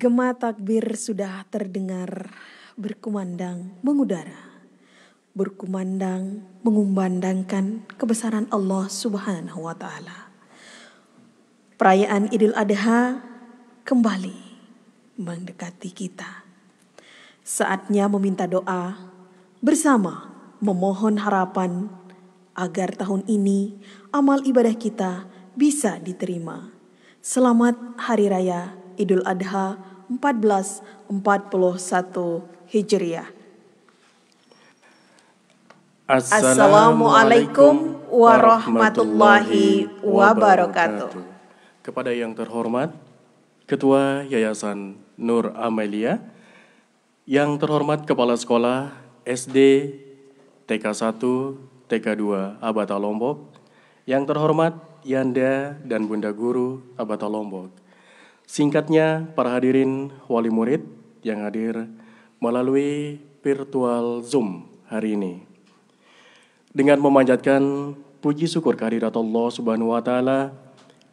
Gema takbir sudah terdengar berkumandang mengudara, berkumandang mengumandangkan kebesaran Allah Subhanahu wa Ta'ala. Perayaan Idul Adha kembali mendekati kita. Saatnya meminta doa bersama, memohon harapan agar tahun ini amal ibadah kita bisa diterima. Selamat Hari Raya Idul Adha 1441 Hijriah. Assalamualaikum warahmatullahi wabarakatuh. Kepada yang terhormat Ketua Yayasan Nur Amelia Yang terhormat Kepala Sekolah SD TK1, TK2 Abata Lombok, yang terhormat Yanda dan Bunda Guru Abata Lombok. Singkatnya, para hadirin wali murid yang hadir melalui virtual Zoom hari ini. Dengan memanjatkan puji syukur kehadirat Allah Subhanahu wa Ta'ala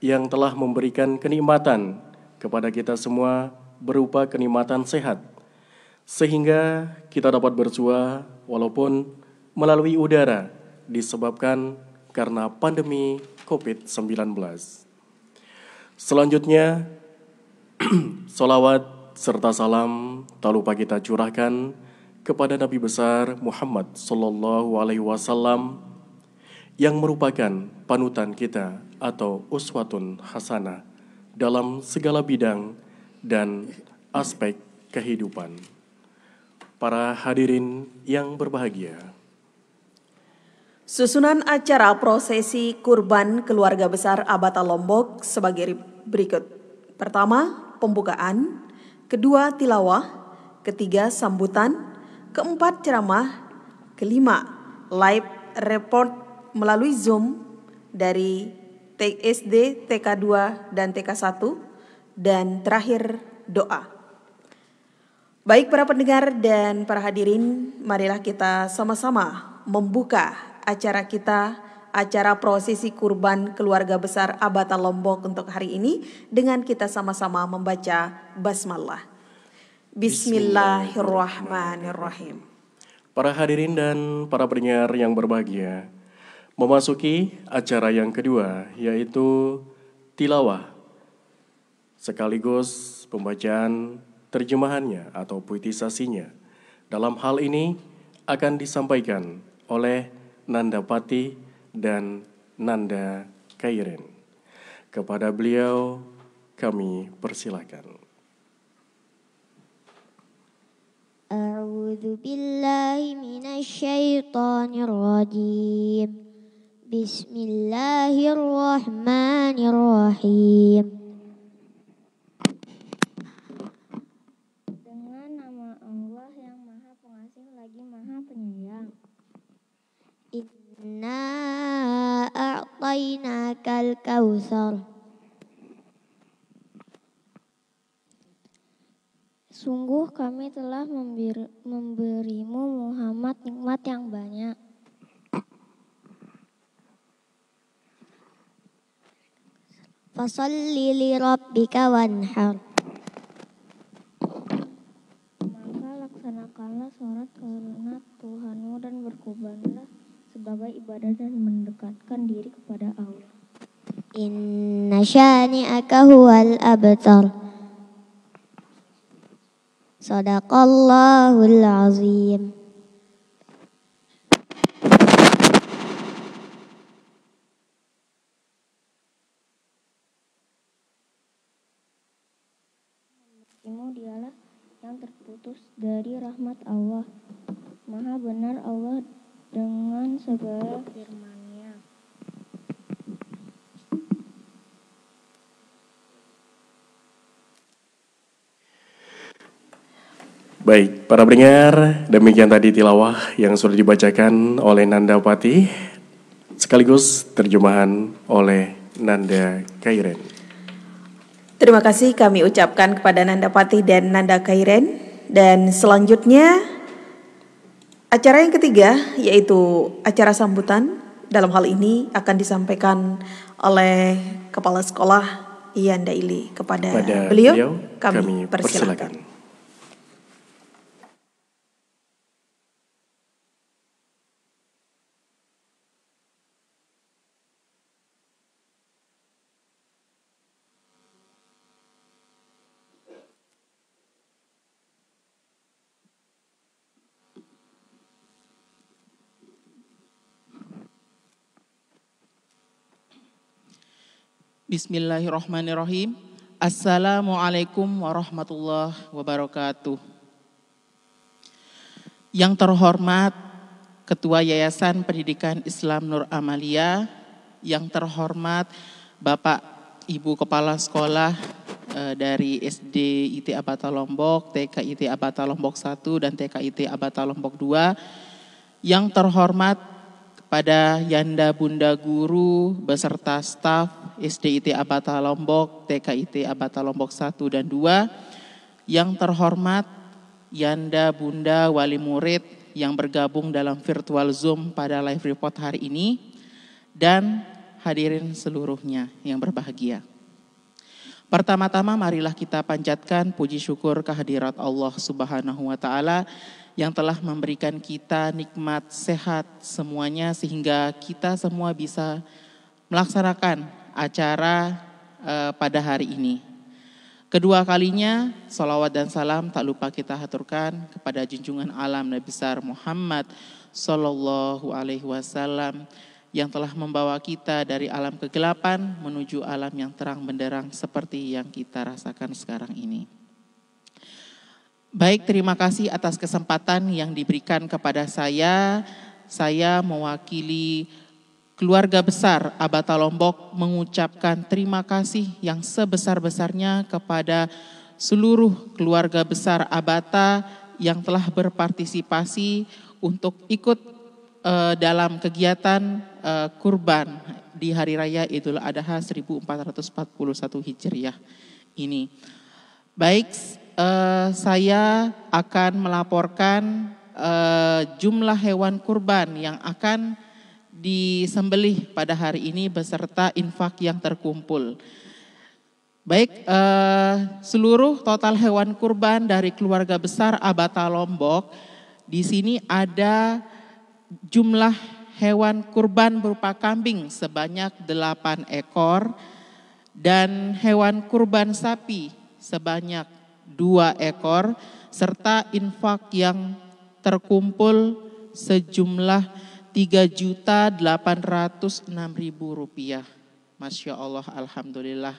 yang telah memberikan kenikmatan kepada kita semua berupa kenikmatan sehat, sehingga kita dapat bersua walaupun melalui udara disebabkan karena pandemi COVID-19. Selanjutnya, salawat serta salam tak lupa kita curahkan kepada Nabi besar Muhammad Sallallahu Alaihi Wasallam yang merupakan panutan kita atau uswatun hasanah dalam segala bidang dan aspek kehidupan. Para hadirin yang berbahagia, Susunan acara prosesi kurban keluarga besar Abata Lombok sebagai berikut. Pertama, pembukaan. Kedua, tilawah. Ketiga, sambutan. Keempat, ceramah. Kelima, live report melalui Zoom dari SD, TK2, dan TK1. Dan terakhir, doa. Baik para pendengar dan para hadirin, marilah kita sama-sama membuka acara kita, acara prosesi kurban keluarga besar Abata Lombok untuk hari ini dengan kita sama-sama membaca basmalah. Bismillahirrahmanirrahim. Para hadirin dan para pendengar yang berbahagia, memasuki acara yang kedua yaitu tilawah sekaligus pembacaan terjemahannya atau puitisasinya. Dalam hal ini akan disampaikan oleh Nanda Pati dan Nanda Kairen. Kepada beliau kami persilakan. A'udzu billahi minasy syaithanir rajim. Bismillahirrahmanirrahim. Inna a'tainakal kautsar. Sungguh kami telah memberimu Muhammad nikmat yang banyak. Fasholli li rabbika wanhar. Maka laksanakanlah sholat karena Tuhanmu dan berkurbanlah sebagai ibadah dan mendekatkan diri kepada Allah. Inna syani'aka huwal abtar. Sadaqallahul azim. Dialah yang terputus dari rahmat Allah. Maha benar Allah dengan segala firman-Nya. Baik, para pendengar, demikian tadi tilawah yang sudah dibacakan oleh Nanda Pati, sekaligus terjemahan oleh Nanda Kairen. Terima kasih kami ucapkan kepada Nanda Pati dan Nanda Kairen. Dan selanjutnya acara yang ketiga yaitu acara sambutan. Dalam hal ini akan disampaikan oleh Kepala Sekolah Yanda Ili. Kepada beliau kami persilakan. Bismillahirrahmanirrahim. Assalamualaikum warahmatullahi wabarakatuh. Yang terhormat Ketua Yayasan Pendidikan Islam Nur Amalia, yang terhormat Bapak Ibu Kepala Sekolah dari SD IT Abata Lombok, TK IT Abata Lombok 1 dan TK IT Abata Lombok 2. Yang terhormat kepada Yanda Bunda Guru beserta staf SD IT Abata Lombok, TK IT Abata Lombok 1 dan 2. Yang terhormat Yanda Bunda Wali Murid yang bergabung dalam virtual Zoom pada live report hari ini, dan hadirin seluruhnya yang berbahagia. Pertama-tama marilah kita panjatkan puji syukur kehadirat Allah Subhanahu wa Ta'ala yang telah memberikan kita nikmat sehat semuanya sehingga kita semua bisa melaksanakan acara pada hari ini. Kedua kalinya, salawat dan salam tak lupa kita haturkan kepada junjungan alam Nabi besar Muhammad Sallallahu Alaihi Wasallam yang telah membawa kita dari alam kegelapan menuju alam yang terang benderang seperti yang kita rasakan sekarang ini. Baik, terima kasih atas kesempatan yang diberikan kepada saya. Saya mewakili keluarga besar Abata Lombok mengucapkan terima kasih yang sebesar-besarnya kepada seluruh keluarga besar Abata yang telah berpartisipasi untuk ikut dalam kegiatan kurban di Hari Raya Idul Adha 1441 Hijriah ini. Baik, saya akan melaporkan jumlah hewan kurban yang akan disembelih pada hari ini beserta infak yang terkumpul. Baik, seluruh total hewan kurban dari keluarga besar Abata Lombok, di sini ada jumlah hewan kurban berupa kambing sebanyak 8 ekor dan hewan kurban sapi sebanyak 2 ekor serta infak yang terkumpul sejumlah Rp3.806.000. Masya Allah, alhamdulillah.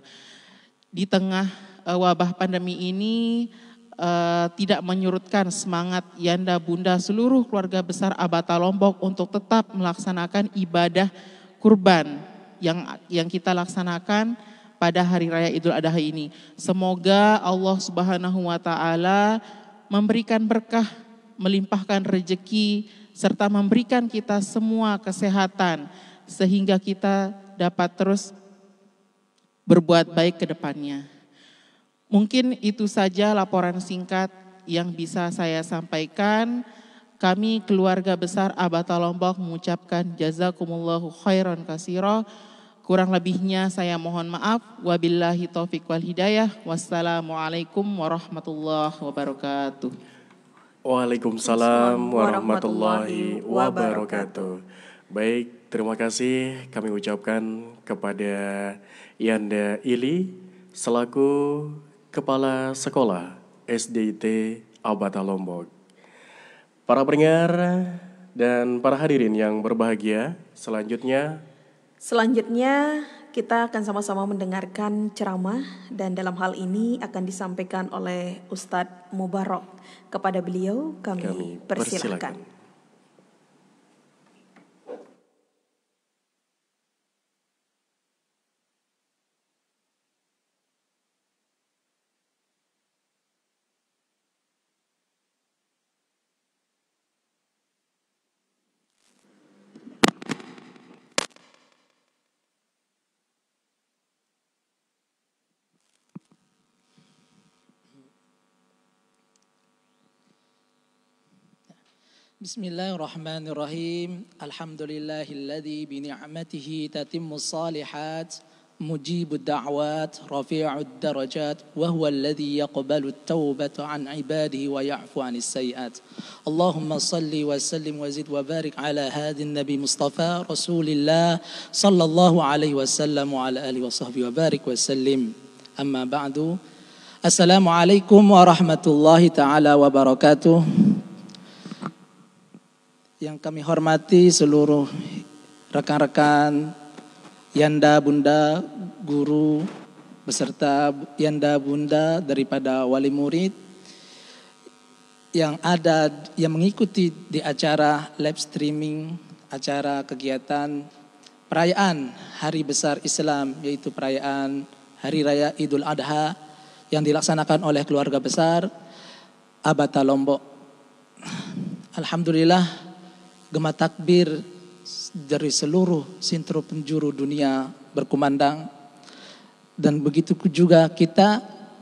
Di tengah wabah pandemi ini tidak menyurutkan semangat Yanda Bunda seluruh keluarga besar Abata Lombok untuk tetap melaksanakan ibadah kurban yang kita laksanakan pada Hari Raya Idul Adha ini. Semoga Allah Subhanahu wa Ta'ala memberikan berkah, melimpahkan rezeki, serta memberikan kita semua kesehatan sehingga kita dapat terus berbuat baik ke depannya. Mungkin itu saja laporan singkat yang bisa saya sampaikan. Kami keluarga besar Abata Lombok mengucapkan jazakumullahu khairan katsira. Kurang lebihnya saya mohon maaf. Wabillahi taufiq wal hidayah. Wassalamualaikum warahmatullahi wabarakatuh. Waalaikumsalam warahmatullahi wabarakatuh. Baik, terima kasih kami ucapkan kepada Yanda Ili selaku Kepala Sekolah SDIT Abata Lombok. Para pendengar dan para hadirin yang berbahagia, selanjutnya kita akan sama-sama mendengarkan ceramah dan dalam hal ini akan disampaikan oleh Ustadz Mubarok. Kepada beliau kami persilakan. Bismillahirrahmanirrahim. Alhamdulillahilladzi bini'matihi tatimmus salihat, mujibud da'wat, rafi'ud darajat, wa huwa alladzi yaqbalut taubata an ibadihi wa ya'fu 'anis sayyi'at. Allahumma salli wa sallim wa zid wa barik ala hadin nabi Mustafa Rasulillah sallallahu alaihi wasallam wa ala alihi wa sahbihi wa barik wa sallim. Amma ba'du. Assalamualaikum warahmatullahi taala wabarakatuh. Yang kami hormati seluruh rekan-rekan Yanda Bunda Guru beserta Yanda Bunda daripada wali murid yang mengikuti di acara live streaming acara kegiatan perayaan Hari Besar Islam, yaitu perayaan Hari Raya Idul Adha yang dilaksanakan oleh keluarga besar Abata Lombok. Alhamdulillah, gema takbir dari seluruh sintro penjuru dunia berkumandang, dan begitu juga kita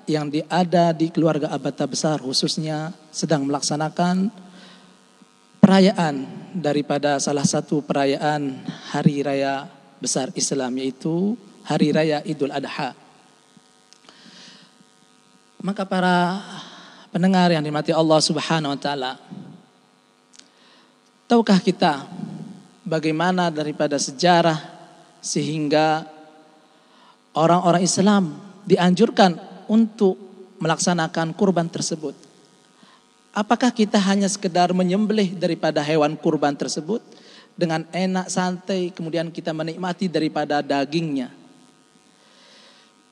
yang ada di keluarga Abata besar khususnya sedang melaksanakan perayaan daripada salah satu perayaan hari raya besar Islam, yaitu hari raya Idul Adha. Maka para pendengar yang dirahmati Allah Subhanahu wa taala, tahukah kita bagaimana daripada sejarah sehingga orang-orang Islam dianjurkan untuk melaksanakan kurban tersebut? Apakah kita hanya sekedar menyembelih daripada hewan kurban tersebut dengan enak santai kemudian kita menikmati daripada dagingnya?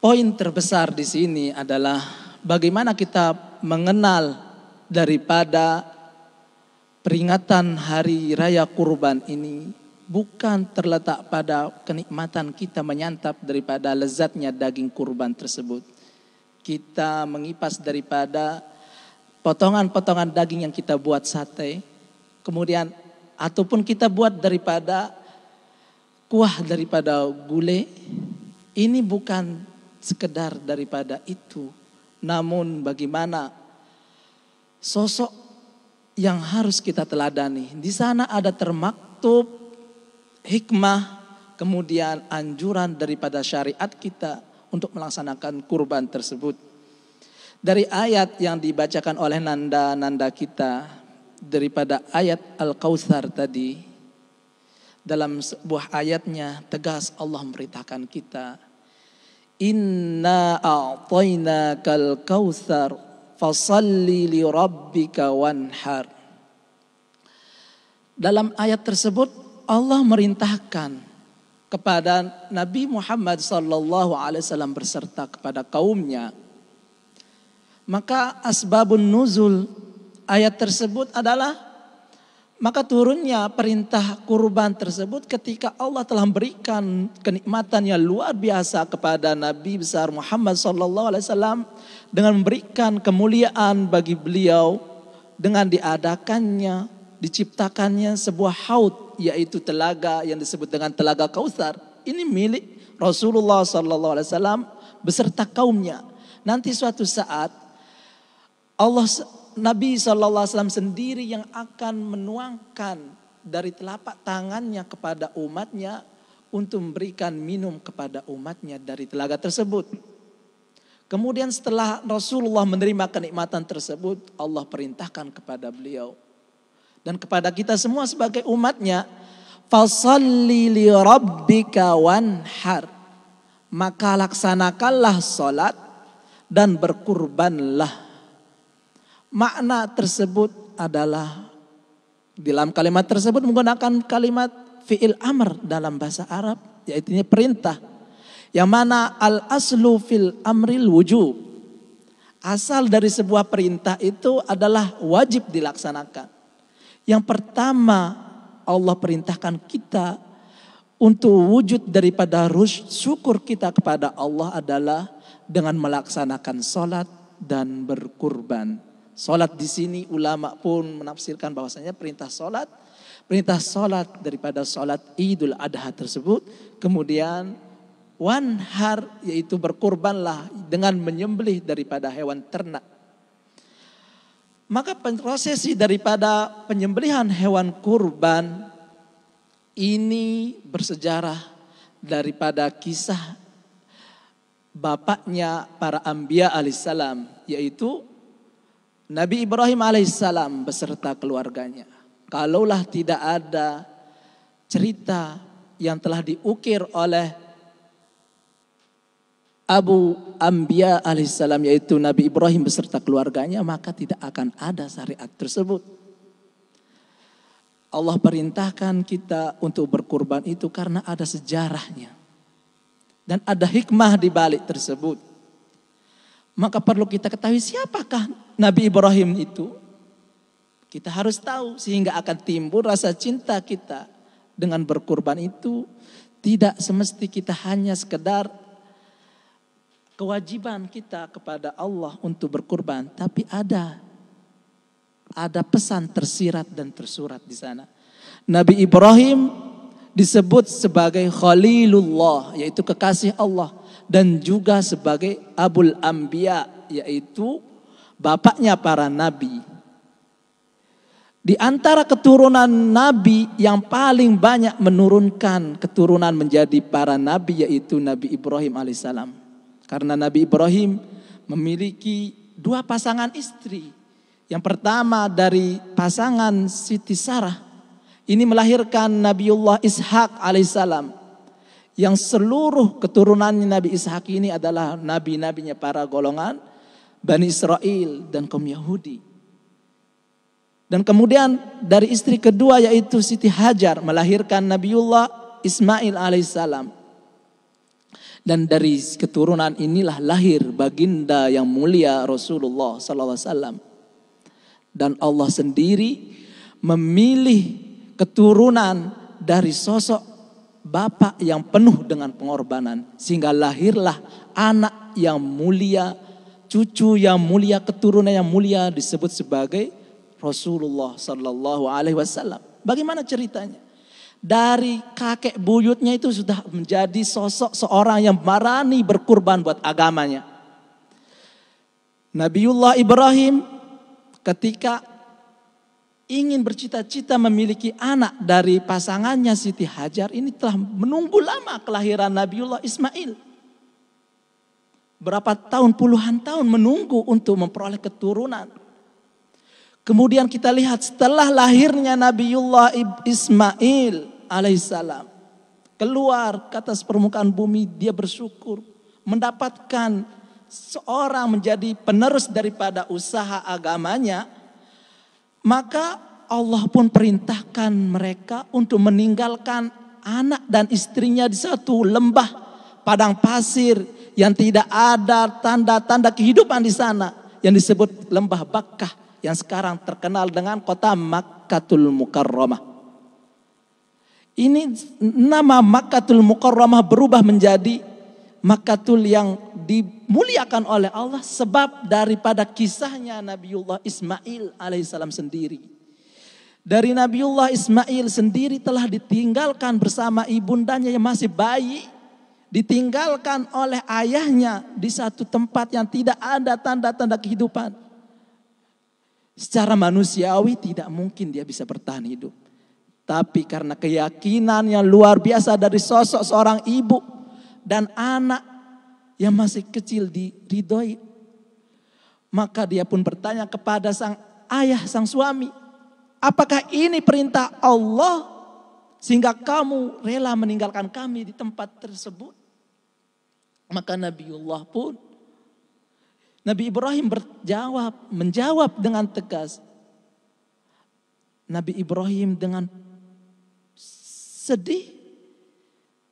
Poin terbesar di sini adalah bagaimana kita mengenal daripada peringatan hari raya kurban ini bukan terletak pada kenikmatan kita menyantap daripada lezatnya daging kurban tersebut. Kita mengipas daripada potongan-potongan daging yang kita buat sate, kemudian ataupun kita buat daripada kuah daripada gulai. Ini bukan sekedar daripada itu, namun bagaimana sosok yang harus kita teladani. Di sana ada termaktub hikmah, kemudian anjuran daripada syariat kita untuk melaksanakan kurban tersebut. Dari ayat yang dibacakan oleh nanda-nanda kita, daripada ayat Al-Kautsar tadi, dalam sebuah ayatnya tegas Allah memberitakan kita, Inna a'tainakal kautsar fasalli li rabbika wanhar. Dalam ayat tersebut Allah merintahkan kepada Nabi Muhammad sallallahu alaihi wasallam berserta kepada kaumnya. Maka asbabun nuzul ayat tersebut adalah maka turunnya perintah kurban tersebut ketika Allah telah memberikan kenikmatan yang luar biasa kepada Nabi besar Muhammad SAW dengan memberikan kemuliaan bagi beliau dengan diadakannya, diciptakannya sebuah haud, yaitu telaga yang disebut dengan telaga Kautsar. Ini milik Rasulullah SAW beserta kaumnya. Nanti suatu saat Nabi SAW sendiri yang akan menuangkan dari telapak tangannya kepada umatnya untuk memberikan minum kepada umatnya dari telaga tersebut. Kemudian setelah Rasulullah menerima kenikmatan tersebut, Allah perintahkan kepada beliau dan kepada kita semua sebagai umatnya, fasalli li rabbika wanhar, maka laksanakanlah salat dan berkurbanlah. Makna tersebut adalah dalam kalimat tersebut menggunakan kalimat fi'il amr dalam bahasa Arab, yaitu perintah. Yang mana al-aslu fil amril wujub. Asal dari sebuah perintah itu adalah wajib dilaksanakan. Yang pertama Allah perintahkan kita untuk wujud daripada syukur kita kepada Allah adalah dengan melaksanakan salat dan berkurban. Salat di sini ulama pun menafsirkan bahwasanya perintah salat daripada salat Idul Adha tersebut, kemudian wanhar yaitu berkurbanlah dengan menyembelih daripada hewan ternak. Maka prosesi daripada penyembelihan hewan kurban ini bersejarah daripada kisah bapaknya para anbiya alaihissalam, yaitu Nabi Ibrahim alaihissalam beserta keluarganya. Kalaulah tidak ada cerita yang telah diukir oleh Abu Anbiya alaihissalam, yaitu Nabi Ibrahim beserta keluarganya, maka tidak akan ada syariat tersebut. Allah perintahkan kita untuk berkurban itu karena ada sejarahnya dan ada hikmah di balik tersebut. Maka perlu kita ketahui siapakah Nabi Ibrahim itu. Kita harus tahu sehingga akan timbul rasa cinta kita dengan berkurban itu. Tidak semesti kita hanya sekedar kewajiban kita kepada Allah untuk berkurban, tapi ada pesan tersirat dan tersurat di sana. Nabi Ibrahim disebut sebagai Khalilullah, yaitu kekasih Allah, dan juga sebagai Abul Anbiya, yaitu bapaknya para nabi. Di antara keturunan nabi yang paling banyak menurunkan keturunan menjadi para nabi yaitu Nabi Ibrahim alaihissalam. Karena Nabi Ibrahim memiliki 2 pasangan istri. Yang pertama dari pasangan Siti Sarah. Ini melahirkan Nabiullah Ishak alaihissalam. Yang seluruh keturunannya Nabi Ishak ini adalah nabi-nabinya para golongan Bani Israel dan kaum Yahudi. Dan kemudian dari istri kedua yaitu Siti Hajar melahirkan Nabiullah Ismail alaihissalam. Dan dari keturunan inilah lahir baginda yang mulia Rasulullah sallallahu alaihi wasallam. Dan Allah sendiri memilih keturunan dari sosok bapak yang penuh dengan pengorbanan. Sehingga lahirlah anak yang mulia, cucu yang mulia, keturunan yang mulia disebut sebagai Rasulullah sallallahu alaihi wasallam. Bagaimana ceritanya? Dari kakek buyutnya itu sudah menjadi sosok seorang yang berani berkurban buat agamanya. Nabiullah Ibrahim ketika ingin bercita-cita memiliki anak dari pasangannya Siti Hajar, ini telah menunggu lama kelahiran Nabiullah Ismail. Berapa tahun, puluhan tahun menunggu untuk memperoleh keturunan. Kemudian kita lihat setelah lahirnya Nabiullah Ismail alaihissalam, keluar ke atas permukaan bumi, dia bersyukur mendapatkan seorang menjadi penerus daripada usaha agamanya. Maka Allah pun perintahkan mereka untuk meninggalkan anak dan istrinya di satu lembah padang pasir yang tidak ada tanda-tanda kehidupan di sana, yang disebut lembah Bakkah, yang sekarang terkenal dengan kota Makkatul Mukarramah. Ini nama Makkatul Mukarramah berubah menjadi Makkatul yang dimuliakan oleh Allah sebab daripada kisahnya Nabiullah Ismail alaihissalam sendiri. Dari Nabiullah Ismail sendiri telah ditinggalkan bersama ibundanya yang masih bayi, ditinggalkan oleh ayahnya di satu tempat yang tidak ada tanda-tanda kehidupan. Secara manusiawi tidak mungkin dia bisa bertahan hidup. Tapi karena keyakinan yang luar biasa dari sosok seorang ibu dan anak yang masih kecil diridhoi, maka dia pun bertanya kepada sang ayah, sang suami, apakah ini perintah Allah sehingga kamu rela meninggalkan kami di tempat tersebut? Maka Nabi Ibrahim menjawab dengan tegas. Nabi Ibrahim dengan sedih,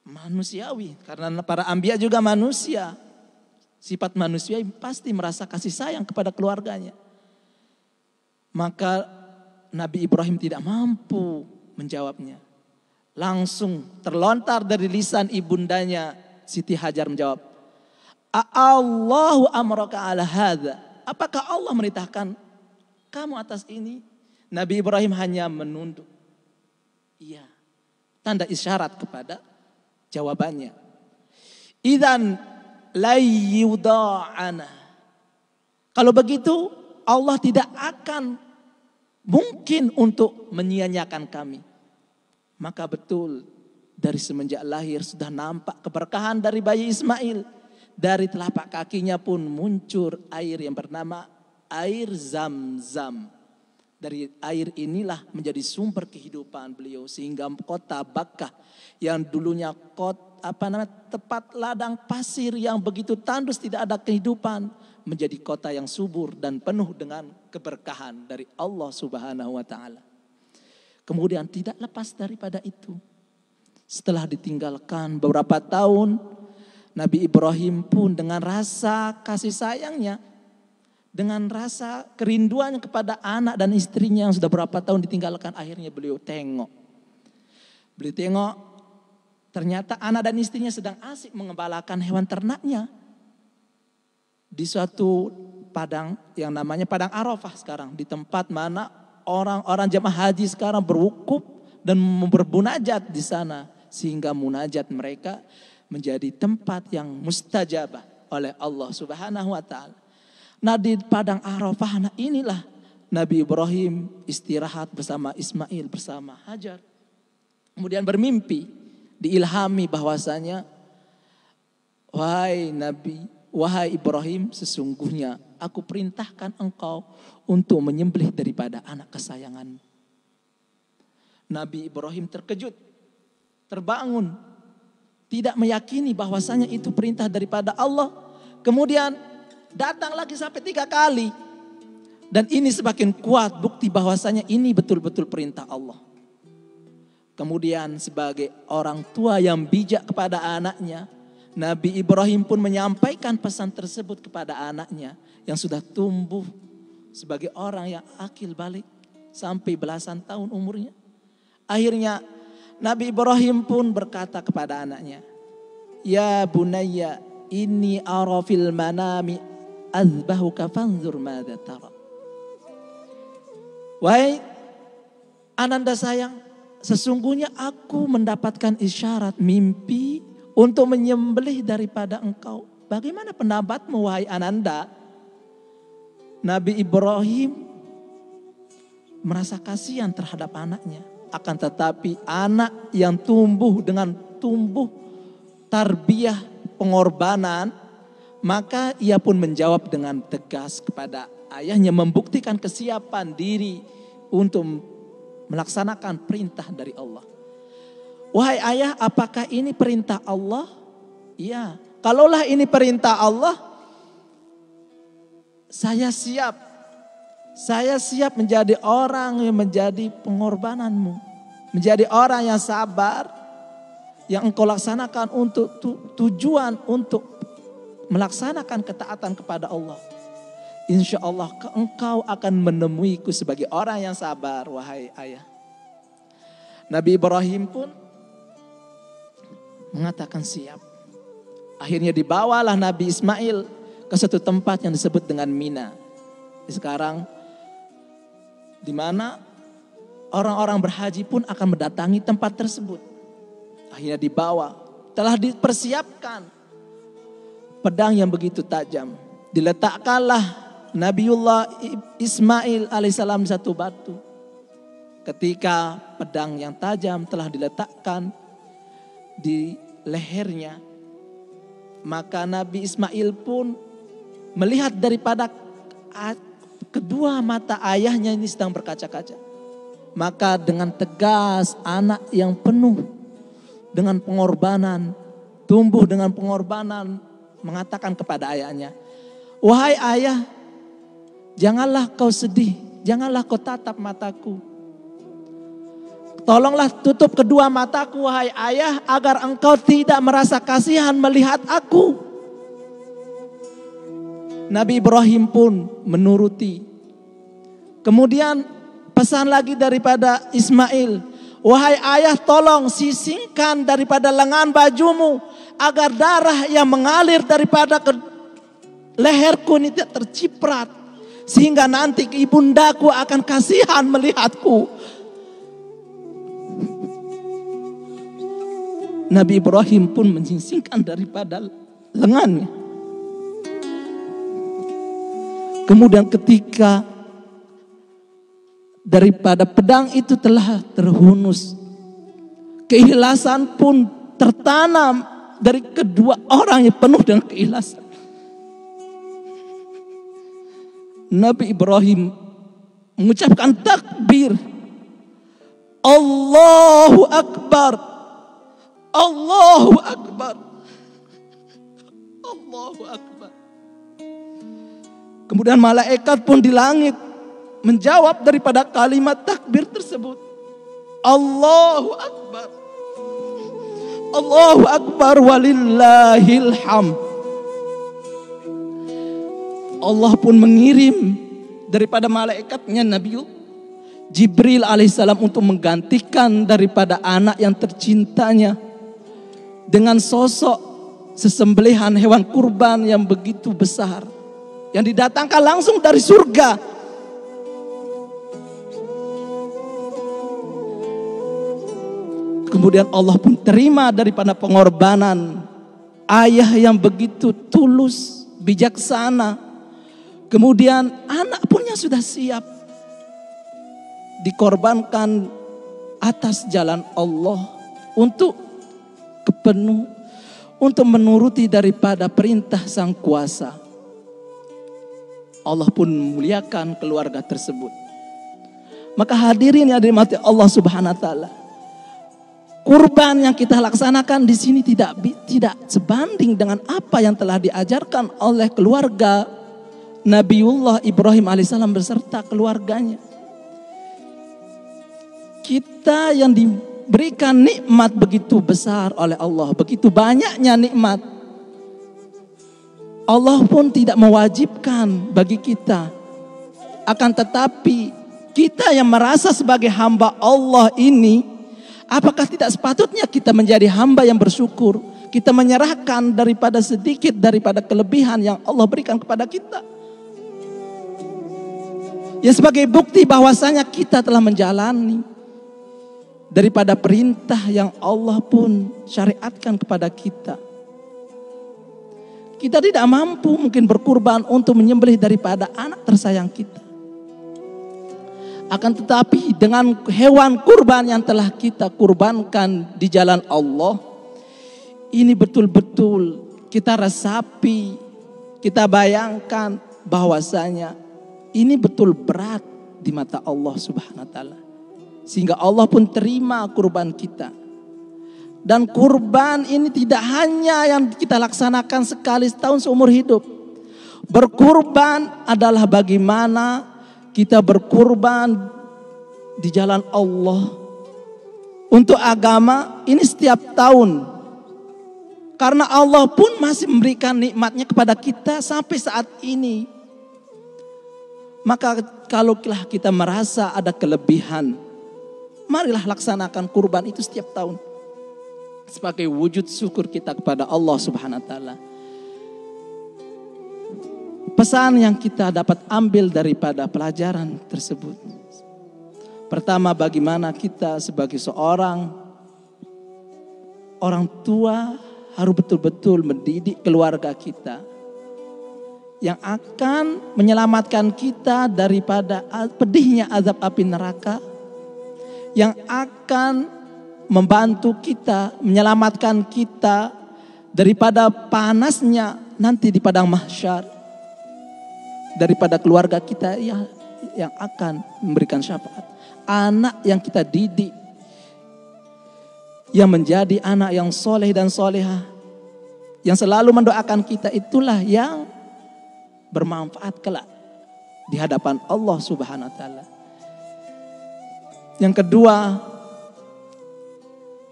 manusiawi, karena para anbiya juga manusia. Sifat manusia pasti merasa kasih sayang kepada keluarganya. Maka Nabi Ibrahim tidak mampu menjawabnya. Langsung terlontar dari lisan ibundanya Siti Hajar menjawab, Allahu amraka ala hadza. Apakah Allah merintahkan kamu atas ini? Nabi Ibrahim hanya menunduk. Iya. Tanda isyarat kepada jawabannya. Idzan la yuda'ana. Kalau begitu Allah tidak akan mungkin untuk menyia-nyiakan kami. Maka betul dari semenjak lahir sudah nampak keberkahan dari bayi Ismail. Dari telapak kakinya pun muncul air yang bernama air Zam-Zam. Dari air inilah menjadi sumber kehidupan beliau, sehingga kota Bakkah yang dulunya tempat ladang pasir yang begitu tandus tidak ada kehidupan, menjadi kota yang subur dan penuh dengan keberkahan dari Allah Subhanahu wa taala. Kemudian tidak lepas daripada itu, setelah ditinggalkan beberapa tahun, Nabi Ibrahim pun dengan rasa kasih sayangnya, dengan rasa kerinduannya kepada anak dan istrinya yang sudah berapa tahun ditinggalkan, akhirnya beliau tengok. Beliau tengok ternyata anak dan istrinya sedang asik mengembalakan hewan ternaknya. di suatu padang yang namanya Padang Arafah sekarang. Di tempat mana orang-orang jemaah haji sekarang berwukuf dan bermunajat di sana. Sehingga munajat mereka menjadi tempat yang mustajabah oleh Allah Subhanahu wa ta'ala. Nah di Padang Arafah, nah inilah Nabi Ibrahim istirahat bersama Ismail, bersama Hajar. Kemudian bermimpi, diilhami bahwasanya, wahai Nabi, wahai Ibrahim, sesungguhnya aku perintahkan engkau untuk menyembelih daripada anak kesayanganmu. Nabi Ibrahim terkejut, terbangun, tidak meyakini bahwasanya itu perintah daripada Allah. Kemudian datang lagi sampai 3 kali. Dan ini semakin kuat bukti bahwasanya ini betul-betul perintah Allah. Kemudian sebagai orang tua yang bijak kepada anaknya, Nabi Ibrahim pun menyampaikan pesan tersebut kepada anaknya yang sudah tumbuh sebagai orang yang akil balik sampai belasan tahun umurnya. Akhirnya Nabi Ibrahim pun berkata kepada anaknya, "Ya bunayya, inni ara fil manami azbahuka fanzur madza tara." Wahai ananda sayang, sesungguhnya aku mendapatkan isyarat mimpi untuk menyembelih daripada engkau. Bagaimana pendapatmu wahai ananda? Nabi Ibrahim merasa kasihan terhadap anaknya. Akan tetapi anak yang tumbuh dengan tarbiyah pengorbanan, maka ia pun menjawab dengan tegas kepada ayahnya, membuktikan kesiapan diri untuk melaksanakan perintah dari Allah. Wahai ayah, apakah ini perintah Allah? Iya. Kalaulah ini perintah Allah, saya siap. Saya siap menjadi orang yang menjadi pengorbananmu. Menjadi orang yang sabar. Yang engkau laksanakan untuk tujuan untuk melaksanakan ketaatan kepada Allah. Insya Allah engkau akan menemuiku sebagai orang yang sabar, wahai ayah. Nabi Ibrahim pun mengatakan siap. Akhirnya dibawalah Nabi Ismail ke suatu tempat yang disebut dengan Mina. Sekarang di mana orang-orang berhaji pun akan mendatangi tempat tersebut. Akhirnya dibawa, telah dipersiapkan pedang yang begitu tajam. Diletakkanlah Nabiullah Ismail alaihissalam di satu batu. Ketika pedang yang tajam telah diletakkan di lehernya, maka Nabi Ismail pun melihat daripada kedua mata ayahnya ini sedang berkaca-kaca. Maka dengan tegas anak yang penuh dengan pengorbanan, tumbuh dengan pengorbanan, mengatakan kepada ayahnya, "Wahai ayah, janganlah kau sedih, janganlah kau tatap mataku. Tolonglah tutup kedua mataku wahai ayah, agar engkau tidak merasa kasihan melihat aku." Nabi Ibrahim pun menuruti. Kemudian pesan lagi daripada Ismail, "Wahai ayah, tolong sisingkan daripada lengan bajumu, agar darah yang mengalir daripada leherku ini tidak terciprat. Sehingga nanti ibundaku akan kasihan melihatku." Nabi Ibrahim pun menyisingkan daripada lengannya. Kemudian ketika daripada pedang itu telah terhunus, keikhlasan pun tertanam dari kedua orang yang penuh dengan keikhlasan. Nabi Ibrahim mengucapkan takbir, Allahu Akbar, Allahu Akbar, Allahu Akbar. Kemudian malaikat pun di langit menjawab daripada kalimat takbir tersebut, Allahu Akbar, Allahu Akbar walillahil hamd. Allah pun mengirim daripada malaikatnya Nabi Jibril alaihissalam untuk menggantikan daripada anak yang tercintanya dengan sosok sesembelihan hewan kurban yang begitu besar. yang didatangkan langsung dari surga. Kemudian Allah pun terima daripada pengorbanan ayah yang begitu tulus, bijaksana. Kemudian anak punya sudah siap dikorbankan atas jalan Allah untuk untuk menuruti daripada perintah Sang Kuasa. Allah pun memuliakan keluarga tersebut. Maka hadirin yang dirahmati Allah Subhanahu wa taala, kurban yang kita laksanakan di sini tidak sebanding dengan apa yang telah diajarkan oleh keluarga Nabiullah Ibrahim alaihissalam beserta keluarganya. Kita yang diberikan nikmat begitu besar oleh Allah, begitu banyaknya nikmat, Allah pun tidak mewajibkan bagi kita. Akan tetapi kita yang merasa sebagai hamba Allah ini, apakah tidak sepatutnya kita menjadi hamba yang bersyukur? Kita menyerahkan daripada sedikit daripada kelebihan yang Allah berikan kepada kita. Ya, sebagai bukti bahwasanya kita telah menjalani daripada perintah yang Allah pun syariatkan kepada kita. Kita tidak mampu mungkin berkurban untuk menyembelih daripada anak tersayang kita. Akan tetapi dengan hewan kurban yang telah kita kurbankan di jalan Allah, ini betul-betul kita resapi, kita bayangkan bahwasanya ini betul berat di mata Allah Subhanahu wa taala. Sehingga Allah pun terima kurban kita. Dan kurban ini tidak hanya yang kita laksanakan sekali setahun seumur hidup. Berkurban adalah bagaimana kita berkurban di jalan Allah untuk agama ini setiap tahun. Karena Allah pun masih memberikan nikmatnya kepada kita sampai saat ini. Maka kalau kita merasa ada kelebihan, marilah laksanakan kurban itu setiap tahun. Sebagai wujud syukur kita kepada Allah Subhanahu wa taala. Pesan yang kita dapat ambil daripada pelajaran tersebut. Pertama, bagaimana kita sebagai seorang orang tua harus betul-betul mendidik keluarga kita yang akan menyelamatkan kita daripada pedihnya azab api neraka, yang akan membantu kita, menyelamatkan kita daripada panasnya nanti di padang mahsyar, daripada keluarga kita yang akan memberikan syafaat. Anak yang kita didik, yang menjadi anak yang soleh dan solehah, yang selalu mendoakan kita, itulah yang bermanfaat kelak di hadapan Allah Subhanahu wa taala. Yang kedua,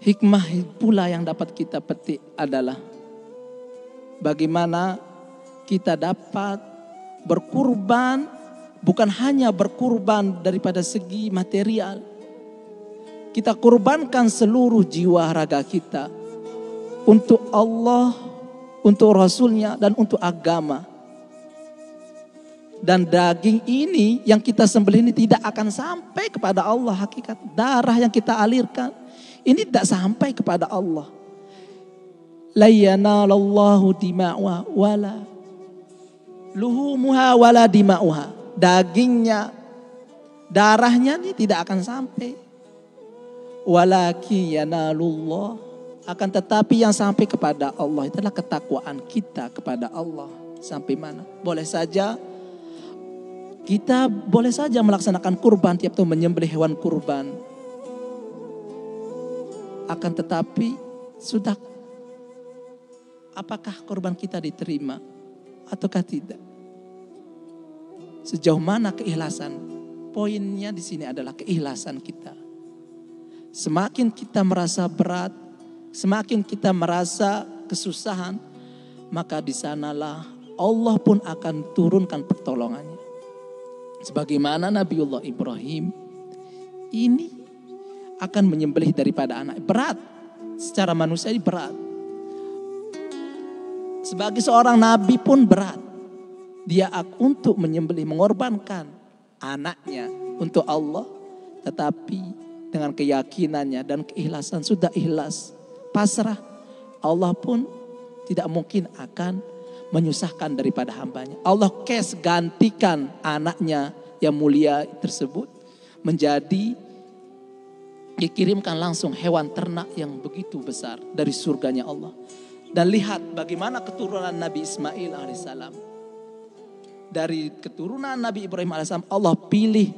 hikmah pula yang dapat kita petik adalah bagaimana kita dapat berkurban, bukan hanya berkurban daripada segi material. Kita kurbankan seluruh jiwa raga kita untuk Allah, untuk Rasulnya, dan untuk agama. Dan daging ini yang kita sembelih ini tidak akan sampai kepada Allah hakikat. Darah yang kita alirkan ini tidak sampai kepada Allah. La yanalallahu dima'uha wala luhumuha wala dima'uha. Dagingnya, darahnya ini tidak akan sampai. Walaki yanalullah. Akan tetapi yang sampai kepada Allah itulah ketakwaan kita kepada Allah. Sampai mana? Kita boleh saja melaksanakan kurban tiap tahun, menyembelih hewan kurban. Akan tetapi apakah kurban kita diterima ataukah tidak? Sejauh mana keikhlasan? Poinnya di sini adalah keikhlasan kita. Semakin kita merasa berat, semakin kita merasa kesusahan, maka di sanalah Allah pun akan turunkan pertolongannya. Sebagaimana Nabiullah Ibrahim ini akan menyembelih daripada anak. Berat, secara manusia berat. Sebagai seorang nabi pun berat. Dia untuk menyembelih, mengorbankan anaknya untuk Allah. Tetapi dengan keyakinannya dan keikhlasan, sudah ikhlas, pasrah, Allah pun tidak mungkin akan menyusahkan daripada hambanya. Allah gantikan anaknya yang mulia tersebut menjadi, dikirimkan langsung hewan ternak yang begitu besar dari surganya Allah. Dan lihat bagaimana keturunan Nabi Ismail alaihissalam. Dari keturunan Nabi Ibrahim alaihissalam, Allah pilih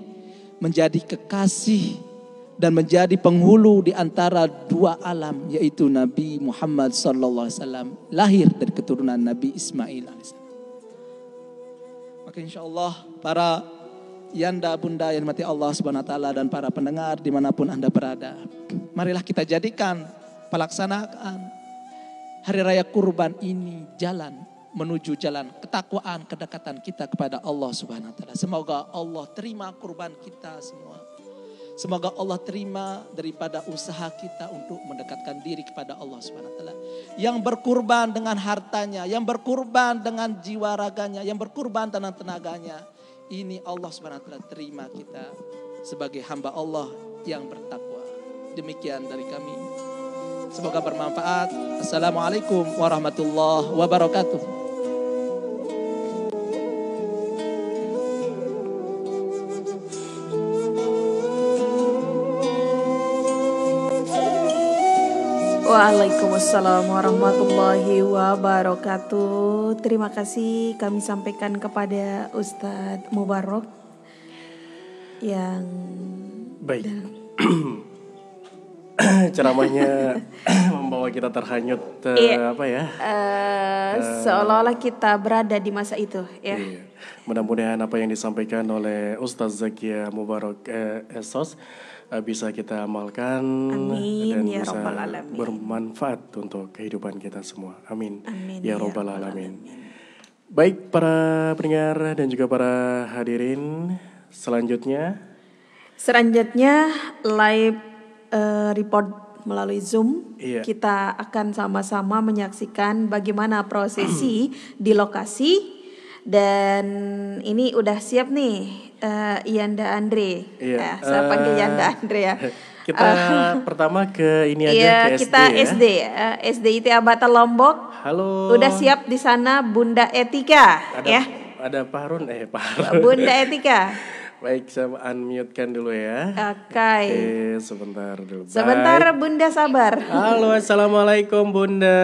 menjadi kekasih dan menjadi penghulu di antara dua alam, yaitu Nabi Muhammad sallallahu alaihi wasallam, lahir dari keturunan Nabi Ismail alaihissalam. Maka insyaallah para yanda bunda yang dimati Allah subhanahu wa ta'ala dan para pendengar dimanapun Anda berada, marilah kita jadikan pelaksanaan Hari Raya Kurban ini jalan menuju jalan ketakwaan, kedekatan kita kepada Allah subhanahu wa ta'ala. Semoga Allah terima kurban kita semua. Semoga Allah terima daripada usaha kita untuk mendekatkan diri kepada Allah subhanahu wa ta'ala. Yang berkurban dengan hartanya, yang berkurban dengan jiwa raganya, yang berkurban dengan tenaganya. Ini Allah subhanahu wa ta'ala terima kita sebagai hamba Allah yang bertakwa. Demikian dari kami. Semoga bermanfaat. Assalamualaikum warahmatullahi wabarakatuh. Waalaikumsalam warahmatullahi wabarakatuh. Terima kasih kami sampaikan kepada Ustadz Mubarok yang baik. Ceramahnya membawa kita terhanyut apa ya? Seolah-olah kita berada di masa itu, ya. Iya. Mudah-mudahan apa yang disampaikan oleh Ustadz Zakia Mubarok Esos bisa kita amalkan. Amin, dan ya bisa Rabbal Alamin. bermanfaat untuk kehidupan kita semua. Amin, Amin, ya ya Rabbal Rabbal Alamin. Baik para pendengar dan juga para hadirin, selanjutnya live report melalui Zoom. Iya. Kita akan sama-sama menyaksikan bagaimana prosesi di lokasi. Dan ini udah siap nih Yanda Andre. Iya. Saya panggil Yanda Andre ya. Kita pertama ke ini aja, iya, ke SD kita ya. SD SD IT Abata Lombok. Halo. Udah siap di sana Bunda Etika ya. Ada Pak Harun, Pak Harun. Bunda Etika. Baik, saya unmute-kan dulu ya. Oke. Sebentar dulu. Sebentar Baik. Bunda sabar. Halo, assalamualaikum Bunda.